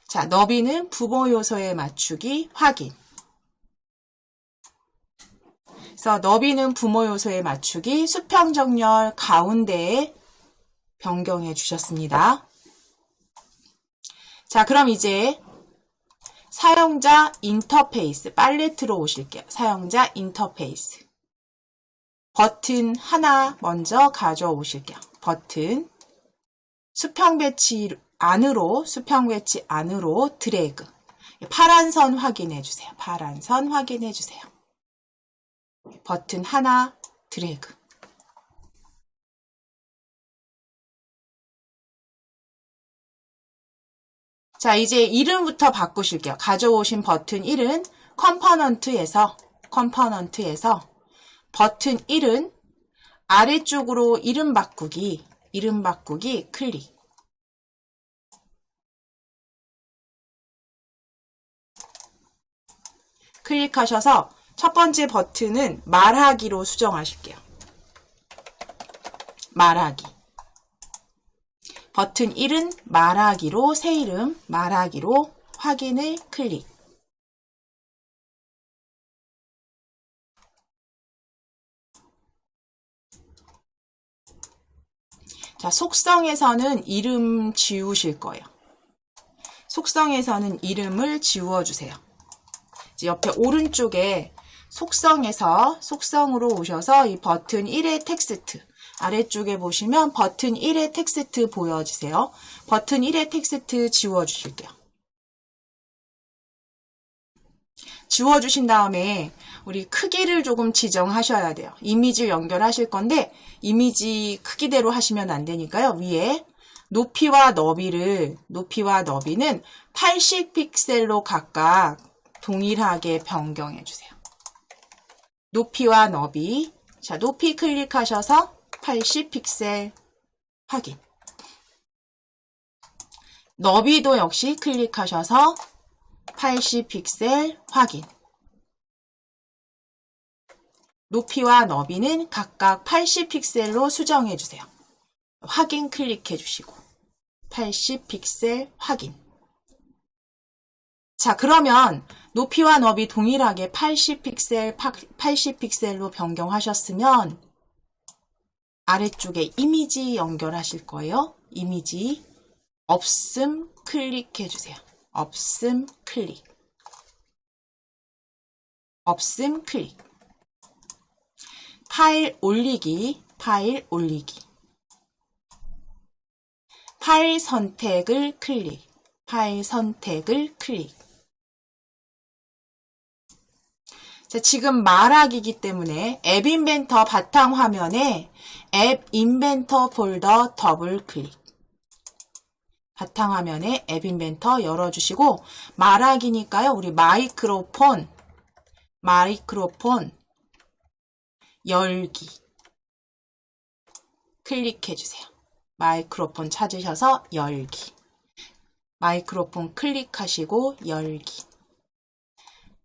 자, 너비는 부모 요소에 맞추기 확인. 그래서 너비는 부모 요소에 맞추기 수평 정렬 가운데에 변경해 주셨습니다. 자, 그럼 이제 사용자 인터페이스 팔레트로 오실게요. 사용자 인터페이스. 버튼 하나 먼저 가져오실게요. 버튼 수평 배치 안으로 드래그. 파란 선 확인해 주세요. 파란 선 확인해 주세요. 버튼 하나 드래그. 자, 이제 이름부터 바꾸실게요. 가져오신 버튼 1은 컴포넌트에서 버튼 1은 아래쪽으로 이름 바꾸기 클릭. 클릭하셔서 첫 번째 버튼은 말하기로 수정하실게요. 말하기. 버튼 1은 말하기로 새 이름 말하기로 확인을 클릭. 자, 속성에서는 이름 지우실 거예요. 속성에서는 이름을 지워주세요. 옆에 오른쪽에 속성으로 오셔서 이 버튼 1의 텍스트 아래쪽에 보시면 버튼 1의 텍스트 보여주세요. 버튼 1의 텍스트 지워주실게요. 지워주신 다음에 우리 크기를 조금 지정하셔야 돼요. 이미지를 연결하실 건데 이미지 크기대로 하시면 안 되니까요. 위에 높이와 너비는 80픽셀로 각각 동일하게 변경해 주세요. 높이와 너비. 자, 높이 클릭하셔서 80픽셀 확인. 너비도 역시 클릭하셔서 80픽셀 확인. 높이와 너비는 각각 80픽셀로 수정해 주세요. 확인 클릭해 주시고 80픽셀 확인. 자, 그러면 높이와 너비 동일하게 80픽셀로 변경하셨으면 아래쪽에 이미지 연결하실 거예요. 이미지 없음 클릭해 주세요. 없음 클릭. 파일 올리기. 파일 선택을 클릭. 자, 지금 말하기이기 때문에 앱 인벤터 바탕화면에 앱 인벤터 폴더 더블 클릭. 바탕화면에 앱 인벤터 열어주시고 말하기니까요. 우리 마이크로폰 마이크로폰 열기 클릭해 주세요. 마이크로폰 찾으셔서 열기. 마이크로폰 클릭하시고 열기.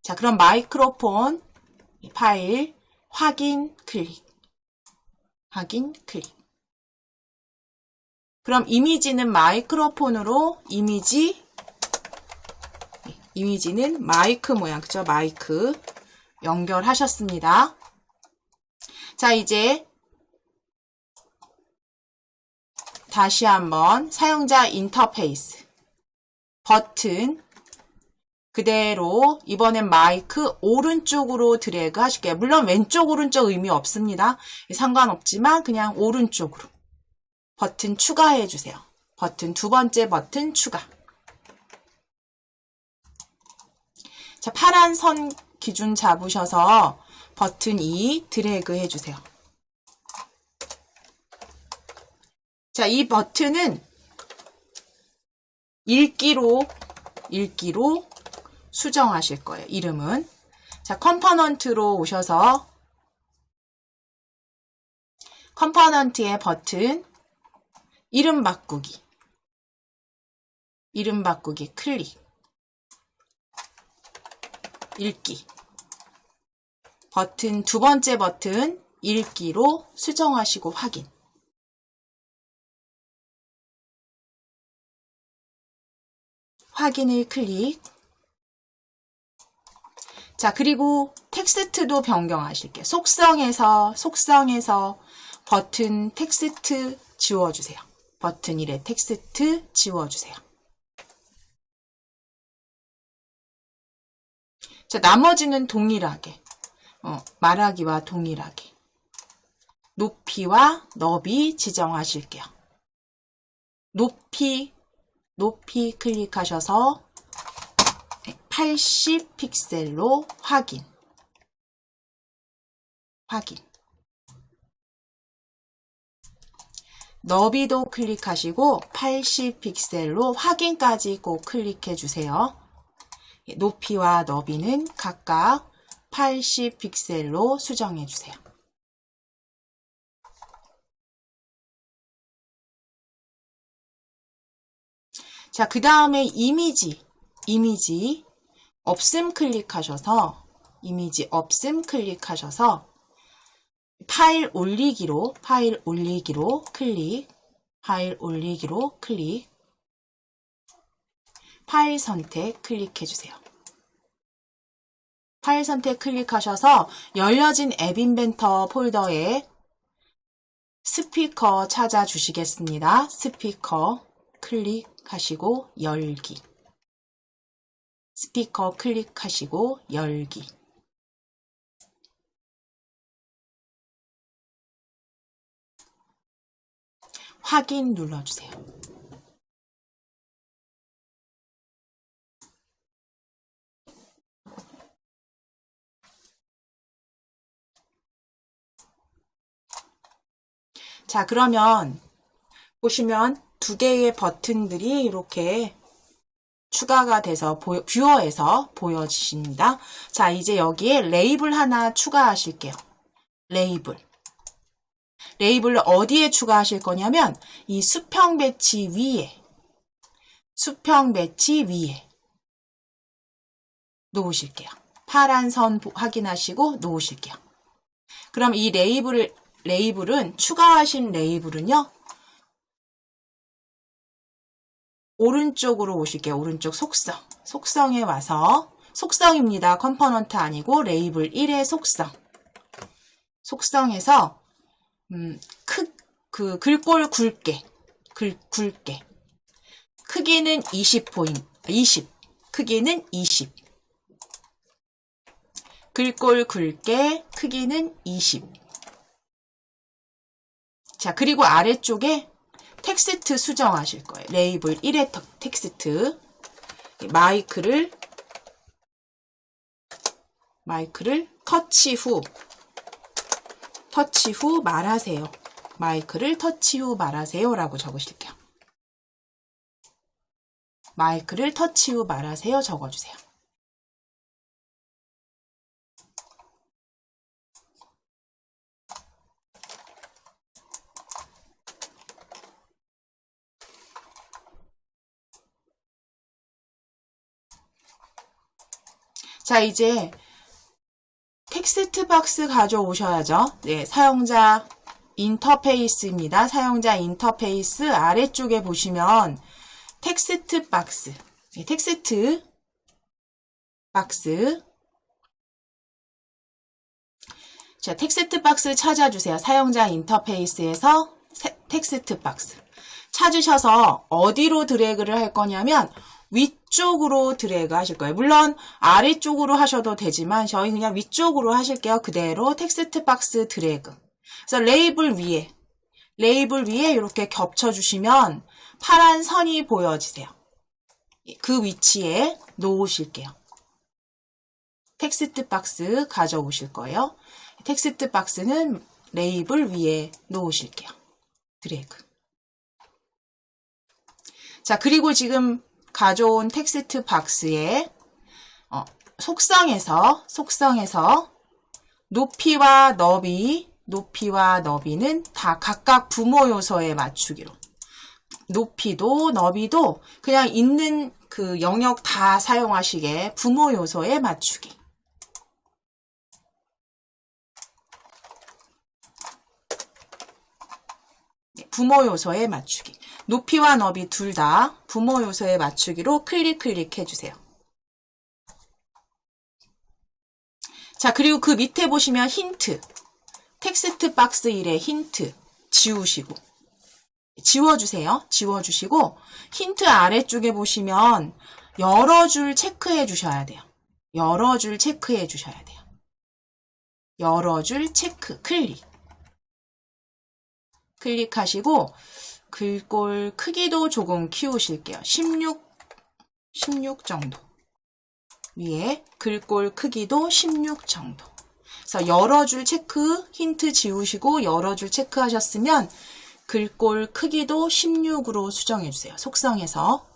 자, 그럼 마이크로폰 파일 확인 클릭. 확인 클릭. 그럼 이미지는 마이크로폰으로 이미지는 마이크 모양, 그죠? 마이크 연결하셨습니다. 자, 이제 다시 한번 사용자 인터페이스 버튼 그대로 이번엔 마이크 오른쪽으로 드래그 하실게요. 물론 왼쪽 오른쪽 의미 없습니다. 상관없지만 그냥 오른쪽으로 버튼 추가해 주세요. 버튼 두 번째 버튼 추가. 자, 파란 선 기준 잡으셔서 버튼 2 드래그 해주세요. 자, 이 버튼은 읽기로 수정하실 거예요. 이름은. 자, 컴포넌트로 오셔서 컴포넌트의 버튼 이름 바꾸기 클릭. 읽기. 버튼 두 번째 버튼 읽기로 수정하시고 확인. 확인을 클릭. 자, 그리고 텍스트도 변경하실게요. 속성에서 버튼 텍스트 지워주세요. 버튼 1의 텍스트 지워주세요. 자, 나머지는 동일하게 말하기와 동일하게 높이와 너비 지정하실게요. 높이 클릭하셔서 80 픽셀로 확인. 너비도 클릭하시고 80 픽셀로 확인까지 꼭 클릭해 주세요. 높이와 너비는 각각 80 픽셀로 수정해 주세요. 자, 그 다음에 이미지 없음 클릭하셔서 파일 올리기로 클릭. 파일 선택 클릭해 주세요. 파일 선택 클릭하셔서 열려진 앱 인벤터 폴더에 스피커 찾아주시겠습니다. 스피커 클릭하시고 열기. 스피커 클릭하시고 열기. 확인 눌러주세요. 자, 그러면 보시면 두 개의 버튼들이 이렇게 추가가 돼서 뷰어에서 보여지십니다. 자, 이제 여기에 레이블 하나 추가하실게요. 레이블을 어디에 추가하실 거냐면 이 수평 배치 위에 놓으실게요. 파란 선 확인하시고 놓으실게요. 그럼 이 레이블은 추가하신 레이블은요. 오른쪽으로 오실게요. 오른쪽 속성에 와서 속성입니다. 컴포넌트 아니고 레이블 1의 속성에서 글꼴 굵게 크기는 20 크기는 20 글꼴 굵게 크기는 20. 자, 그리고 아래쪽에 텍스트 수정하실 거예요. 레이블 1의 텍스트. 마이크를 터치 후 말하세요. 마이크를 터치 후 말하세요 라고 적으실게요. 마이크를 터치 후 말하세요 적어주세요. 자, 이제 텍스트 박스 가져오셔야죠. 네, 사용자 인터페이스입니다. 사용자 인터페이스 아래쪽에 보시면 텍스트 박스, 네, 텍스트 박스. 자, 텍스트 박스 찾아주세요. 사용자 인터페이스에서 텍스트 박스. 찾으셔서 어디로 드래그를 할 거냐면 위쪽으로 드래그 하실 거예요. 물론 아래쪽으로 하셔도 되지만 저희 그냥 위쪽으로 하실게요. 그대로 텍스트 박스 드래그. 그래서 레이블 위에 이렇게 겹쳐주시면 파란 선이 보여지세요. 그 위치에 놓으실게요. 텍스트 박스 가져오실 거예요. 텍스트 박스는 레이블 위에 놓으실게요. 드래그. 자, 그리고 지금 가져온 텍스트 박스에 속성에서 높이와 너비는 다 각각 부모 요소에 맞추기로. 높이도 너비도 그냥 있는 그 영역 다 사용하시게 부모 요소에 맞추기. 부모 요소에 맞추기. 높이와 너비 둘 다 부모 요소에 맞추기로 클릭해주세요. 자, 그리고 그 밑에 보시면 힌트. 텍스트 박스 1의 힌트 지워주시고 힌트 아래쪽에 보시면 여러 줄 체크해 주셔야 돼요. 여러 줄 체크해 주셔야 돼요. 여러 줄 체크, 클릭하시고 글꼴 크기도 조금 키우실게요. 16 정도. 위에 글꼴 크기도 16 정도. 그래서 여러 줄 체크, 힌트 지우시고 여러 줄 체크하셨으면 글꼴 크기도 16으로 수정해 주세요. 속성에서.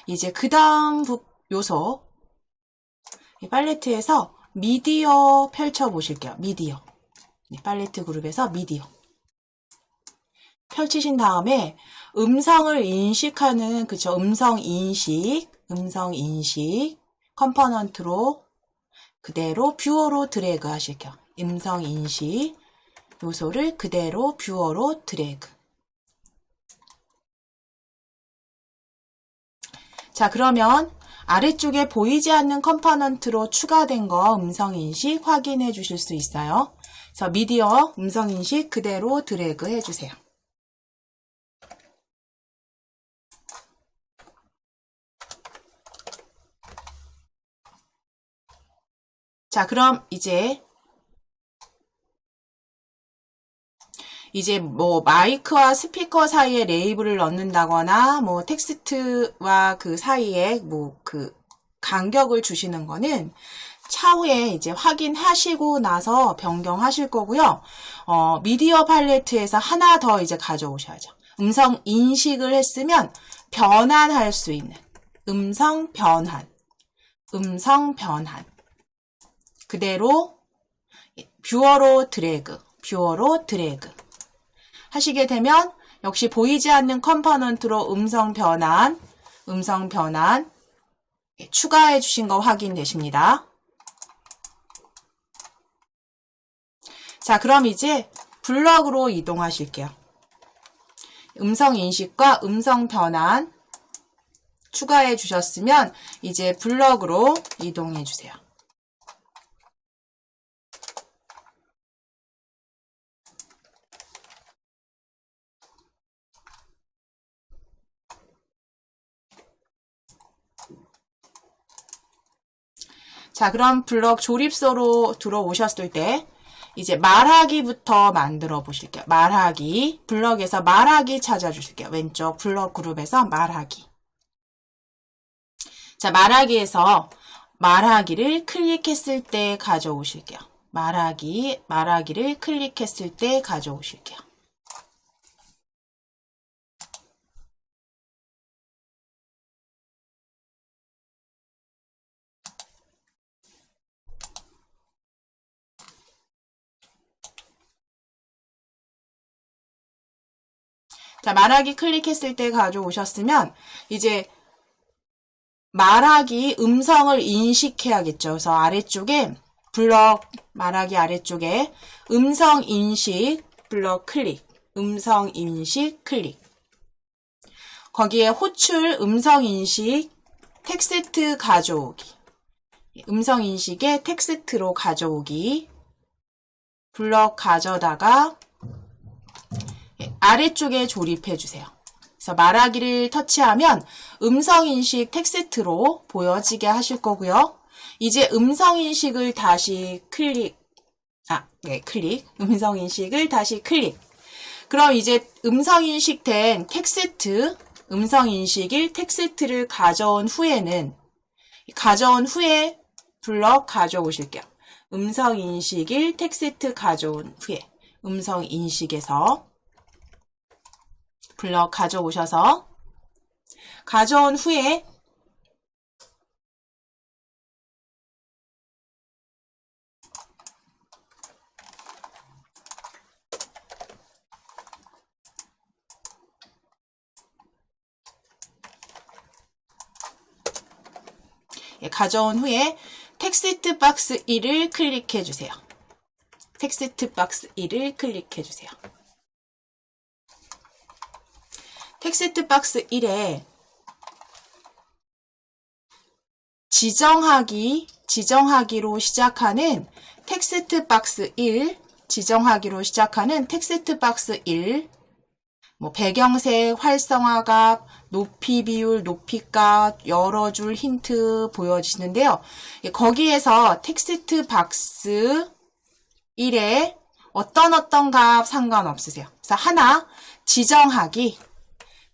이제 그 다음 요소 이 팔레트에서 미디어 펼쳐 보실게요. 미디어. 팔레트 그룹에서 미디어. 펼치신 다음에 음성을 인식하는 음성 인식 컴포넌트로 그대로 뷰어로 드래그 하실게요. 음성 인식 요소를 그대로 뷰어로 드래그. 자, 그러면 아래쪽에 보이지 않는 컴포넌트로 추가된 거 음성 인식 확인해 주실 수 있어요. 그래서 미디어 음성 인식 그대로 드래그 해 주세요. 자, 그럼 이제 뭐 마이크와 스피커 사이에 레이블을 넣는다거나 뭐 텍스트와 그 사이에 뭐 그 간격을 주시는 거는 차후에 이제 확인하시고 나서 변경하실 거고요. 미디어 팔레트에서 하나 더 이제 가져오셔야죠. 음성 인식을 했으면 변환할 수 있는 음성 변환 그대로 뷰어로 드래그 하시게 되면 역시 보이지 않는 컴포넌트로 음성 변환 추가해 주신 거 확인되십니다. 자, 그럼 이제 블럭으로 이동하실게요. 음성 인식과 음성 변환 추가해 주셨으면 이제 블럭으로 이동해 주세요. 자, 그럼 블럭 조립소로 들어오셨을 때 이제 말하기부터 만들어 보실게요. 말하기. 블럭에서 말하기 찾아주실게요. 왼쪽 블럭 그룹에서 말하기. 자, 말하기에서 말하기를 클릭했을 때 가져오실게요. 말하기를 클릭했을 때 가져오실게요. 자, 말하기 클릭했을 때 가져오셨으면 이제 말하기 음성을 인식해야겠죠. 그래서 아래쪽에 블럭 말하기 아래쪽에 음성 인식 블럭 클릭, 음성 인식 클릭. 거기에 호출 음성 인식 텍스트 가져오기. 음성 인식에 텍스트로 가져오기. 블럭 가져다가 아래쪽에 조립해 주세요. 그래서 말하기를 터치하면 음성인식 텍스트로 보여지게 하실 거고요. 이제 음성인식을 다시 클릭. 음성인식을 다시 클릭. 그럼 이제 음성인식된 텍스트, 음성인식일 텍스트를 가져온 후에 블럭 가져오실게요. 음성인식일 텍스트 가져온 후에 음성인식에서 블럭 가져오셔서 가져온 후에 가져온 후에 텍스트 박스 1을 클릭해 주세요. 텍스트 박스 1을 클릭해 주세요. 텍스트 박스 1에 지정하기로 시작하는 텍스트 박스 1, 지정하기로 시작하는 텍스트 박스 1, 배경색, 활성화값, 높이 비율, 높이값, 여러 줄 힌트 보여지는데요. 거기에서 텍스트 박스 1에 어떤 값 상관없으세요. 그래서 하나 지정하기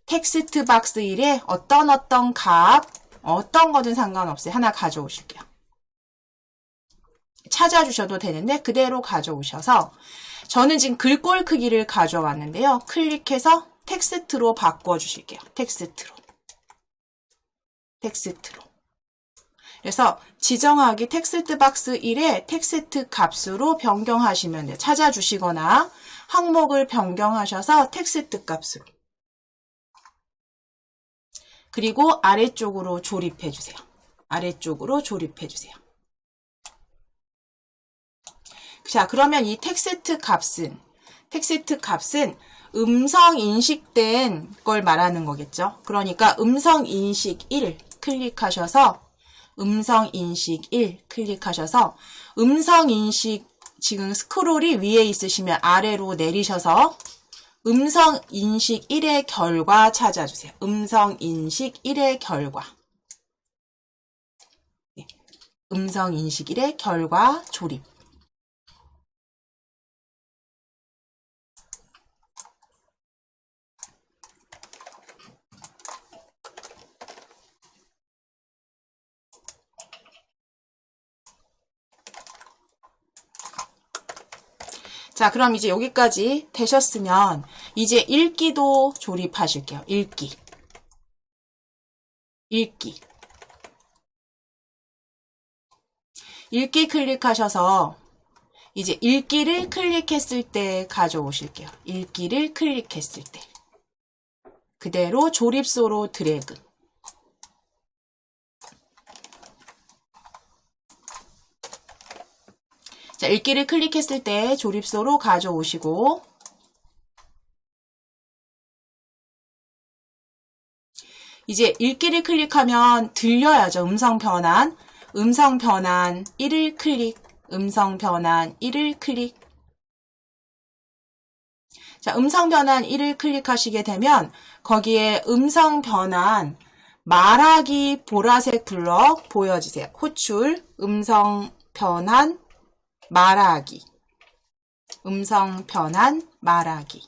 텍스트 박스 1에 어떤 값, 어떤 거든 상관없어요. 하나 가져오실게요. 찾아주셔도 되는데 그대로 가져오셔서 저는 지금 글꼴 크기를 가져왔는데요. 클릭해서 텍스트로 바꿔주실게요. 텍스트로. 그래서 지정하기 텍스트 박스 1에 텍스트 값으로 변경하시면 돼요. 찾아주시거나 항목을 변경하셔서 텍스트 값으로. 그리고 아래쪽으로 조립해주세요. 아래쪽으로 조립해주세요. 자, 그러면 이 텍스트 값은 음성 인식된 걸 말하는 거겠죠. 그러니까 음성 인식 1 클릭하셔서 음성 인식 1 클릭하셔서 음성 인식 지금 스크롤이 위에 있으시면 아래로 내리셔서 음성 인식 1의 결과 찾아주세요. 음성 인식 1의 결과. 네. 음성 인식 1의 결과 조립. 자, 그럼 이제 여기까지 되셨으면 이제 읽기도 조립하실게요. 읽기 클릭하셔서 이제 읽기를 클릭했을 때 가져오실게요. 읽기를 클릭했을 때 그대로 조립소로 드래그. 자, 읽기를 클릭했을 때 조립소로 가져오시고 이제 읽기를 클릭하면 들려야죠. 음성 변환 1을 클릭, 음성 변환 1을 클릭. 자, 음성 변환 1을 클릭하시게 되면 거기에 음성 변환 말하기 보라색 블럭 보여지세요. 호출, 음성 변환 말하기. 음성 변환 말하기.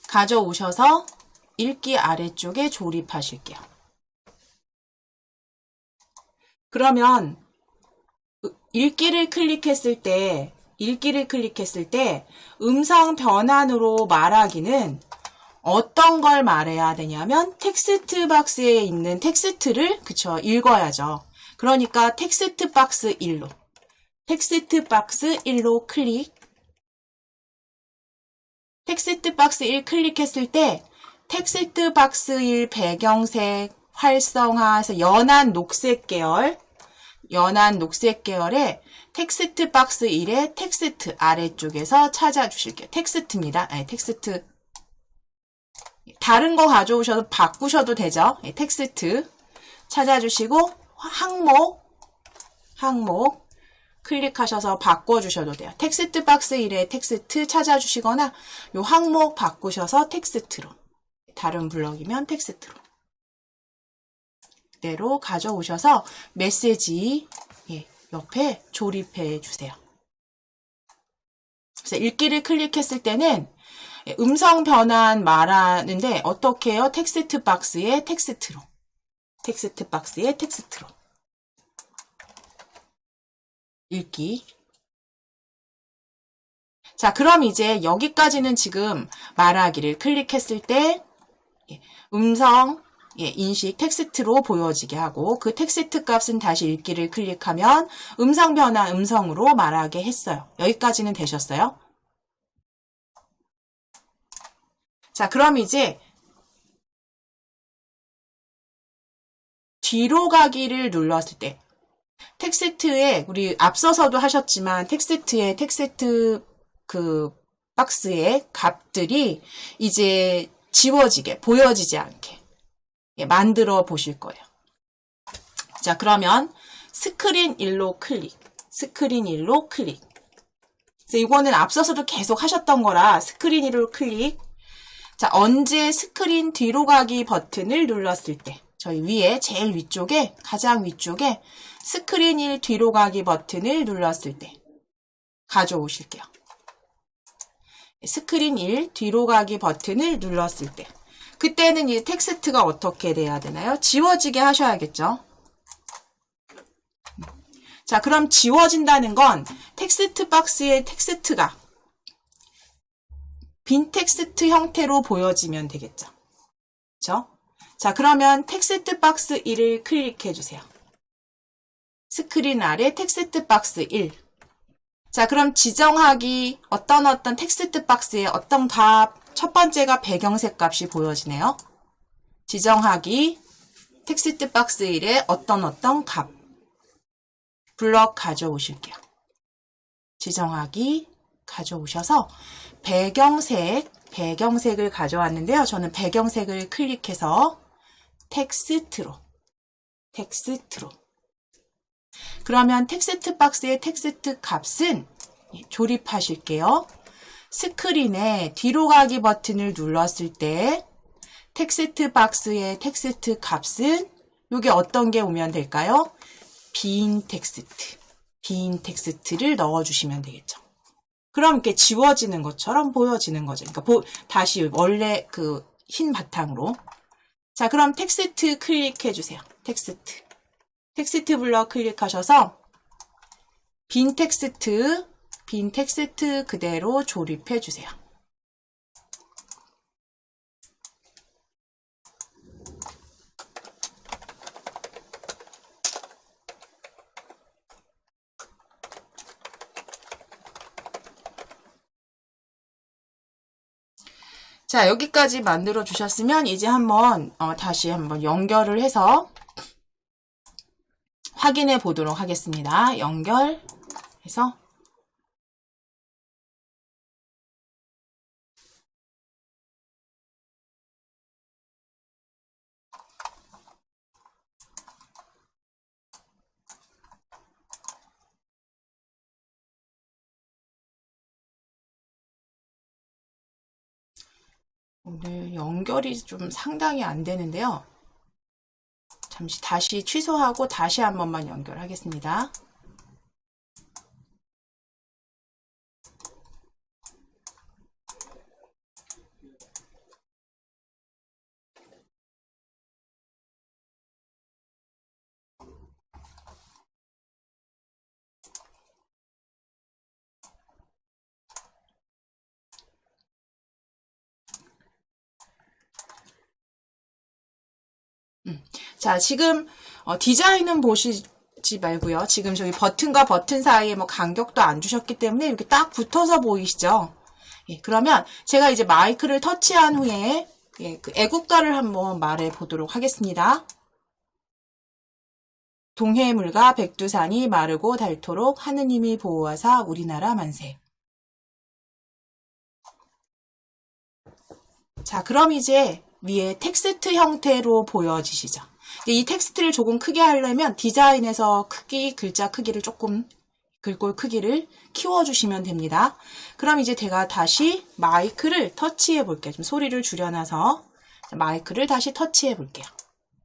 가져오셔서 읽기 아래쪽에 조립하실게요. 그러면 읽기를 클릭했을 때 음성 변환으로 말하기는 어떤 걸 말해야 되냐면 텍스트 박스에 있는 텍스트를 읽어야죠. 그러니까 텍스트 박스 1로 클릭, 텍스트 박스 1 클릭했을 때 텍스트 박스 1 배경색 활성화해서 연한 녹색 계열의 텍스트 박스 1의 텍스트 아래쪽에서 찾아주실게요. 텍스트입니다. 아니, 텍스트. 다른 거 가져오셔도 바꾸셔도 되죠. 텍스트 찾아주시고 항목 클릭하셔서 바꿔주셔도 돼요. 텍스트 박스 1의 텍스트 찾아주시거나 요 항목 바꾸셔서 텍스트로, 다른 블럭이면 텍스트로 그대로 가져오셔서 메시지 옆에 조립해 주세요. 그래서 읽기를 클릭했을 때는 음성 변환 말하는데 어떻게 해요? 텍스트 박스의 텍스트로 읽기. 자, 그럼 이제 여기까지는 지금 말하기를 클릭했을 때 음성 인식 텍스트로 보여지게 하고, 그 텍스트 값은 다시 읽기를 클릭하면 음성 변환 음성으로 말하게 했어요. 여기까지는 되셨어요? 자, 그럼 이제 뒤로 가기를 눌렀을 때 텍스트에, 우리 앞서서도 하셨지만 텍스트에 텍스트 그 박스의 값들이 이제 지워지게, 보여지지 않게 만들어 보실 거예요. 자, 그러면 스크린 1로 클릭. 그래서 이거는 앞서서도 계속 하셨던 거라 스크린 1로 클릭. 자, 언제 스크린 뒤로 가기 버튼을 눌렀을 때, 저희 위에 제일 위쪽에, 가장 위쪽에 스크린 1 뒤로 가기 버튼을 눌렀을 때 가져오실게요. 스크린 1 뒤로 가기 버튼을 눌렀을 때, 그때는 이 텍스트가 어떻게 돼야 되나요? 지워지게 하셔야겠죠. 자, 그럼 지워진다는 건 텍스트 박스의 텍스트가 빈 텍스트 형태로 보여지면 되겠죠. 그렇죠? 자, 그러면 텍스트 박스 1을 클릭해 주세요. 스크린 아래 텍스트 박스 1. 자, 그럼 지정하기 어떤 텍스트 박스에 어떤 값, 첫 번째가 배경색 값이 보여지네요. 지정하기 텍스트 박스 1에 어떤 값 블럭 가져오실게요. 지정하기 가져오셔서 배경색을 가져왔는데요. 저는 배경색을 클릭해서 텍스트로. 그러면 텍스트 박스의 텍스트 값은 조립하실게요. 스크린에 뒤로 가기 버튼을 눌렀을 때 텍스트 박스의 텍스트 값은 이게 어떤 게 오면 될까요? 빈 텍스트를 넣어주시면 되겠죠. 그럼 이렇게 지워지는 것처럼 보여지는 거죠. 그러니까 다시 원래 그 흰 바탕으로. 자, 그럼 텍스트 클릭해 주세요. 텍스트 블럭 클릭하셔서 빈 텍스트 그대로 조립해 주세요. 자, 여기까지 만들어 주셨으면 이제 한번 다시 한번 연결을 해서 확인해 보도록 하겠습니다. 연결해서 오늘 연결이 좀 상당히 안 되는데요. 잠시 다시 취소하고 다시 한 번만 연결하겠습니다. 자, 지금 디자인은 보시지 말고요. 지금 저기 버튼과 버튼 사이에 뭐 간격도 안 주셨기 때문에 이렇게 딱 붙어서 보이시죠? 예, 그러면 제가 이제 마이크를 터치한 후에 예, 그 애국가를 한번 말해 보도록 하겠습니다. 동해물과 백두산이 마르고 닳도록 하느님이 보호하사 우리나라 만세. 자, 그럼 이제 위에 텍스트 형태로 보여지시죠? 이 텍스트를 조금 크게 하려면 디자인에서 글자 크기를 조금, 글꼴 크기를 키워주시면 됩니다. 그럼 이제 제가 다시 마이크를 터치해 볼게요. 좀 소리를 줄여놔서 마이크를 다시 터치해 볼게요.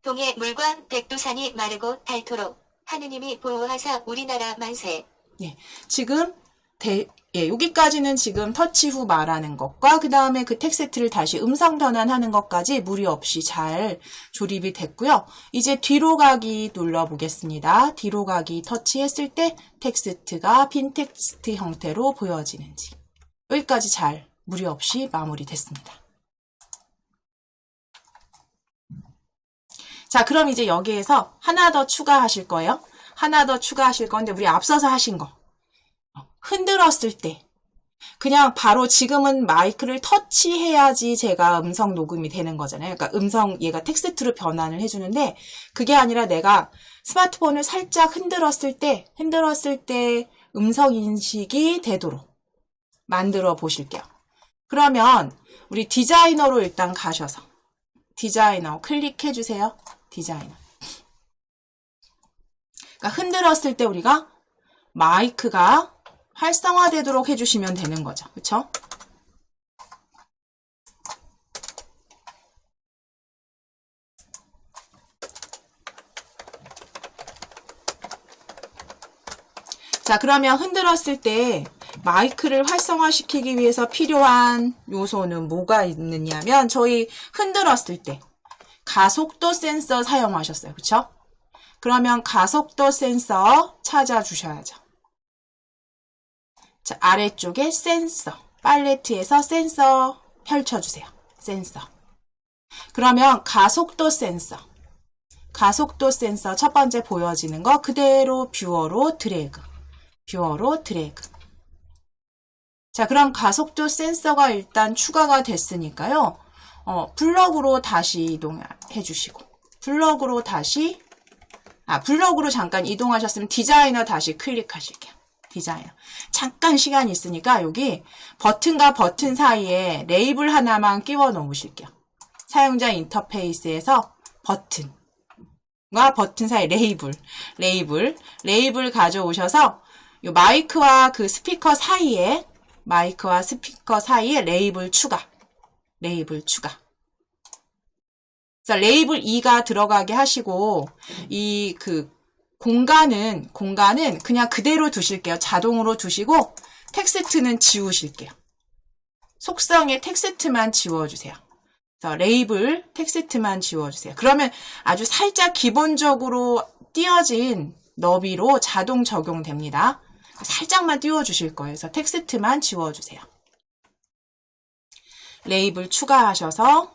동해물과 백두산이 마르고 닳도록 하느님이 보호하사 우리나라 만세. 네, 지금 여기까지는 지금 터치 후 말하는 것과 그 다음에 그 텍스트를 다시 음성 변환하는 것까지 무리 없이 잘 조립이 됐고요. 이제 뒤로 가기 눌러보겠습니다. 뒤로 가기 터치했을 때 텍스트가 빈 텍스트 형태로 보여지는지 여기까지 잘 무리 없이 마무리됐습니다. 자, 그럼 이제 여기에서 하나 더 추가하실 거예요. 하나 더 추가하실 건데 우리 앞서서 하신 거. 흔들었을 때 그냥 바로 지금은 마이크를 터치해야지 제가 음성 녹음이 되는 거잖아요. 그러니까 얘가 텍스트로 변환을 해주는데 그게 아니라 내가 스마트폰을 살짝 흔들었을 때 음성 인식이 되도록 만들어 보실게요. 그러면 우리 디자이너로 일단 가셔서 디자이너 클릭해 주세요. 디자이너. 그러니까 흔들었을 때 우리가 마이크가 활성화되도록 해주시면 되는 거죠. 그쵸? 자, 그러면 흔들었을 때 마이크를 활성화시키기 위해서 필요한 요소는 뭐가 있느냐면 저희 흔들었을 때 가속도 센서 사용하셨어요. 그쵸? 그러면 가속도 센서 찾아주셔야죠. 자, 아래쪽에 센서, 팔레트에서 센서 펼쳐주세요. 센서. 그러면 가속도 센서 첫 번째 보여지는 거 그대로 뷰어로 드래그. 자, 그럼 가속도 센서가 일단 추가가 됐으니까요. 블럭으로 다시 이동해 주시고, 블럭으로 잠깐 이동하셨으면 디자이너 다시 클릭하실게요. 디자이너. 잠깐 시간이 있으니까 여기 버튼과 버튼 사이에 레이블 하나만 끼워 놓으실게요. 사용자 인터페이스에서 버튼과 버튼 사이 레이블 가져오셔서 요 마이크와 스피커 사이에 레이블 추가. 그래서 레이블 2가 들어가게 하시고 공간은 그냥 그대로 두실게요. 자동으로 두시고 텍스트는 지우실게요. 속성의 텍스트만 지워주세요. 그래서 레이블 텍스트만 지워주세요. 그러면 아주 살짝 기본적으로 띄어진 너비로 자동 적용됩니다. 살짝만 띄워주실 거예요. 그래서 텍스트만 지워주세요. 레이블 추가하셔서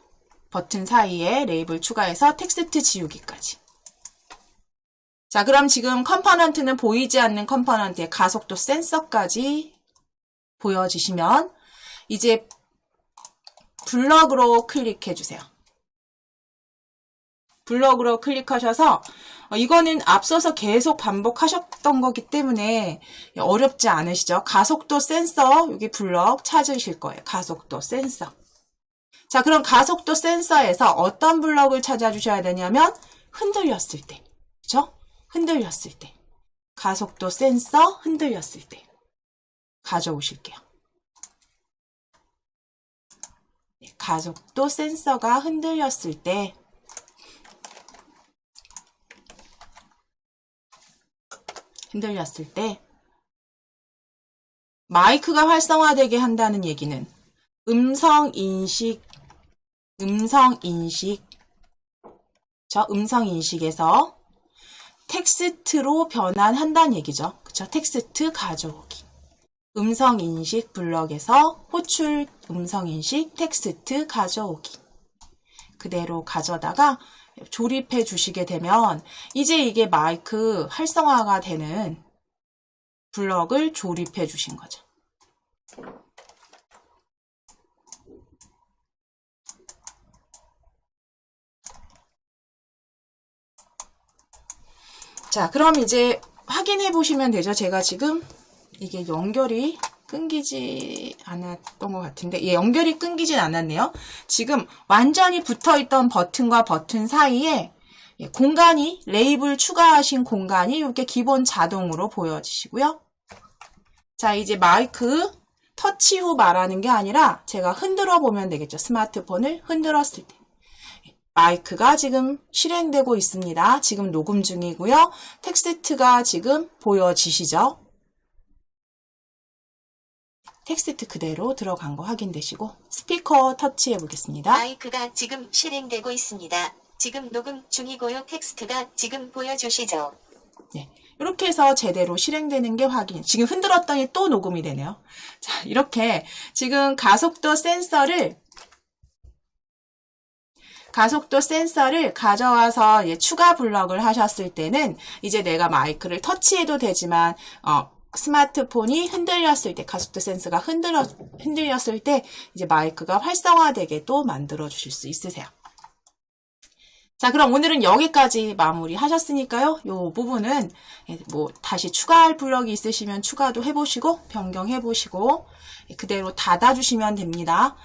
버튼 사이에 레이블 추가해서 텍스트 지우기까지. 자, 그럼 지금 컴포넌트는 보이지 않는 컴포넌트의 가속도 센서까지 보여지시면 이제 블럭으로 클릭해 주세요. 블럭으로 클릭하셔서 이거는 앞서서 계속 반복하셨던 거기 때문에 어렵지 않으시죠? 가속도 센서 여기 블럭 찾으실 거예요. 가속도 센서. 자, 그럼 가속도 센서에서 어떤 블럭을 찾아주셔야 되냐면 흔들렸을 때. 그렇죠? 흔들렸을 때. 가속도 센서 흔들렸을 때. 가져오실게요. 네, 가속도 센서가 흔들렸을 때 마이크가 활성화되게 한다는 얘기는 음성 인식에서 텍스트로 변환한다는 얘기죠. 그쵸? 텍스트 가져오기. 음성인식 블럭에서 호출 음성인식 텍스트 가져오기. 그대로 가져다가 조립해 주시게 되면 이제 이게 마이크 활성화가 되는 블럭을 조립해 주신 거죠. 자, 그럼 이제 확인해 보시면 되죠. 제가 지금 이게 연결이 끊기지 않았던 것 같은데, 예, 연결이 끊기진 않았네요. 지금 완전히 붙어있던 버튼과 버튼 사이에 공간이, 레이블 추가하신 공간이 이렇게 기본 자동으로 보여지시고요. 자, 이제 마이크 터치 후 말하는 게 아니라 제가 흔들어 보면 되겠죠. 스마트폰을 흔들었을 때. 마이크가 지금 실행되고 있습니다. 지금 녹음 중이고요. 텍스트가 지금 보여지시죠? 텍스트 그대로 들어간 거 확인되시고 스피커 터치해 보겠습니다. 마이크가 지금 실행되고 있습니다. 지금 녹음 중이고요. 텍스트가 지금 보여주시죠. 네, 이렇게 해서 제대로 실행되는 게 확인. 지금 흔들었더니 또 녹음이 되네요. 자, 이렇게 지금 가속도 센서를 가져와서 추가 블럭을 하셨을 때는 이제 내가 마이크를 터치해도 되지만 스마트폰이 흔들렸을 때, 가속도 센서가 흔들렸을 때 이제 마이크가 활성화되게 또 만들어 주실 수 있으세요. 자, 그럼 오늘은 여기까지 마무리 하셨으니까요. 요 부분은 뭐 다시 추가할 블럭이 있으시면 추가도 해보시고 변경해보시고 그대로 닫아주시면 됩니다.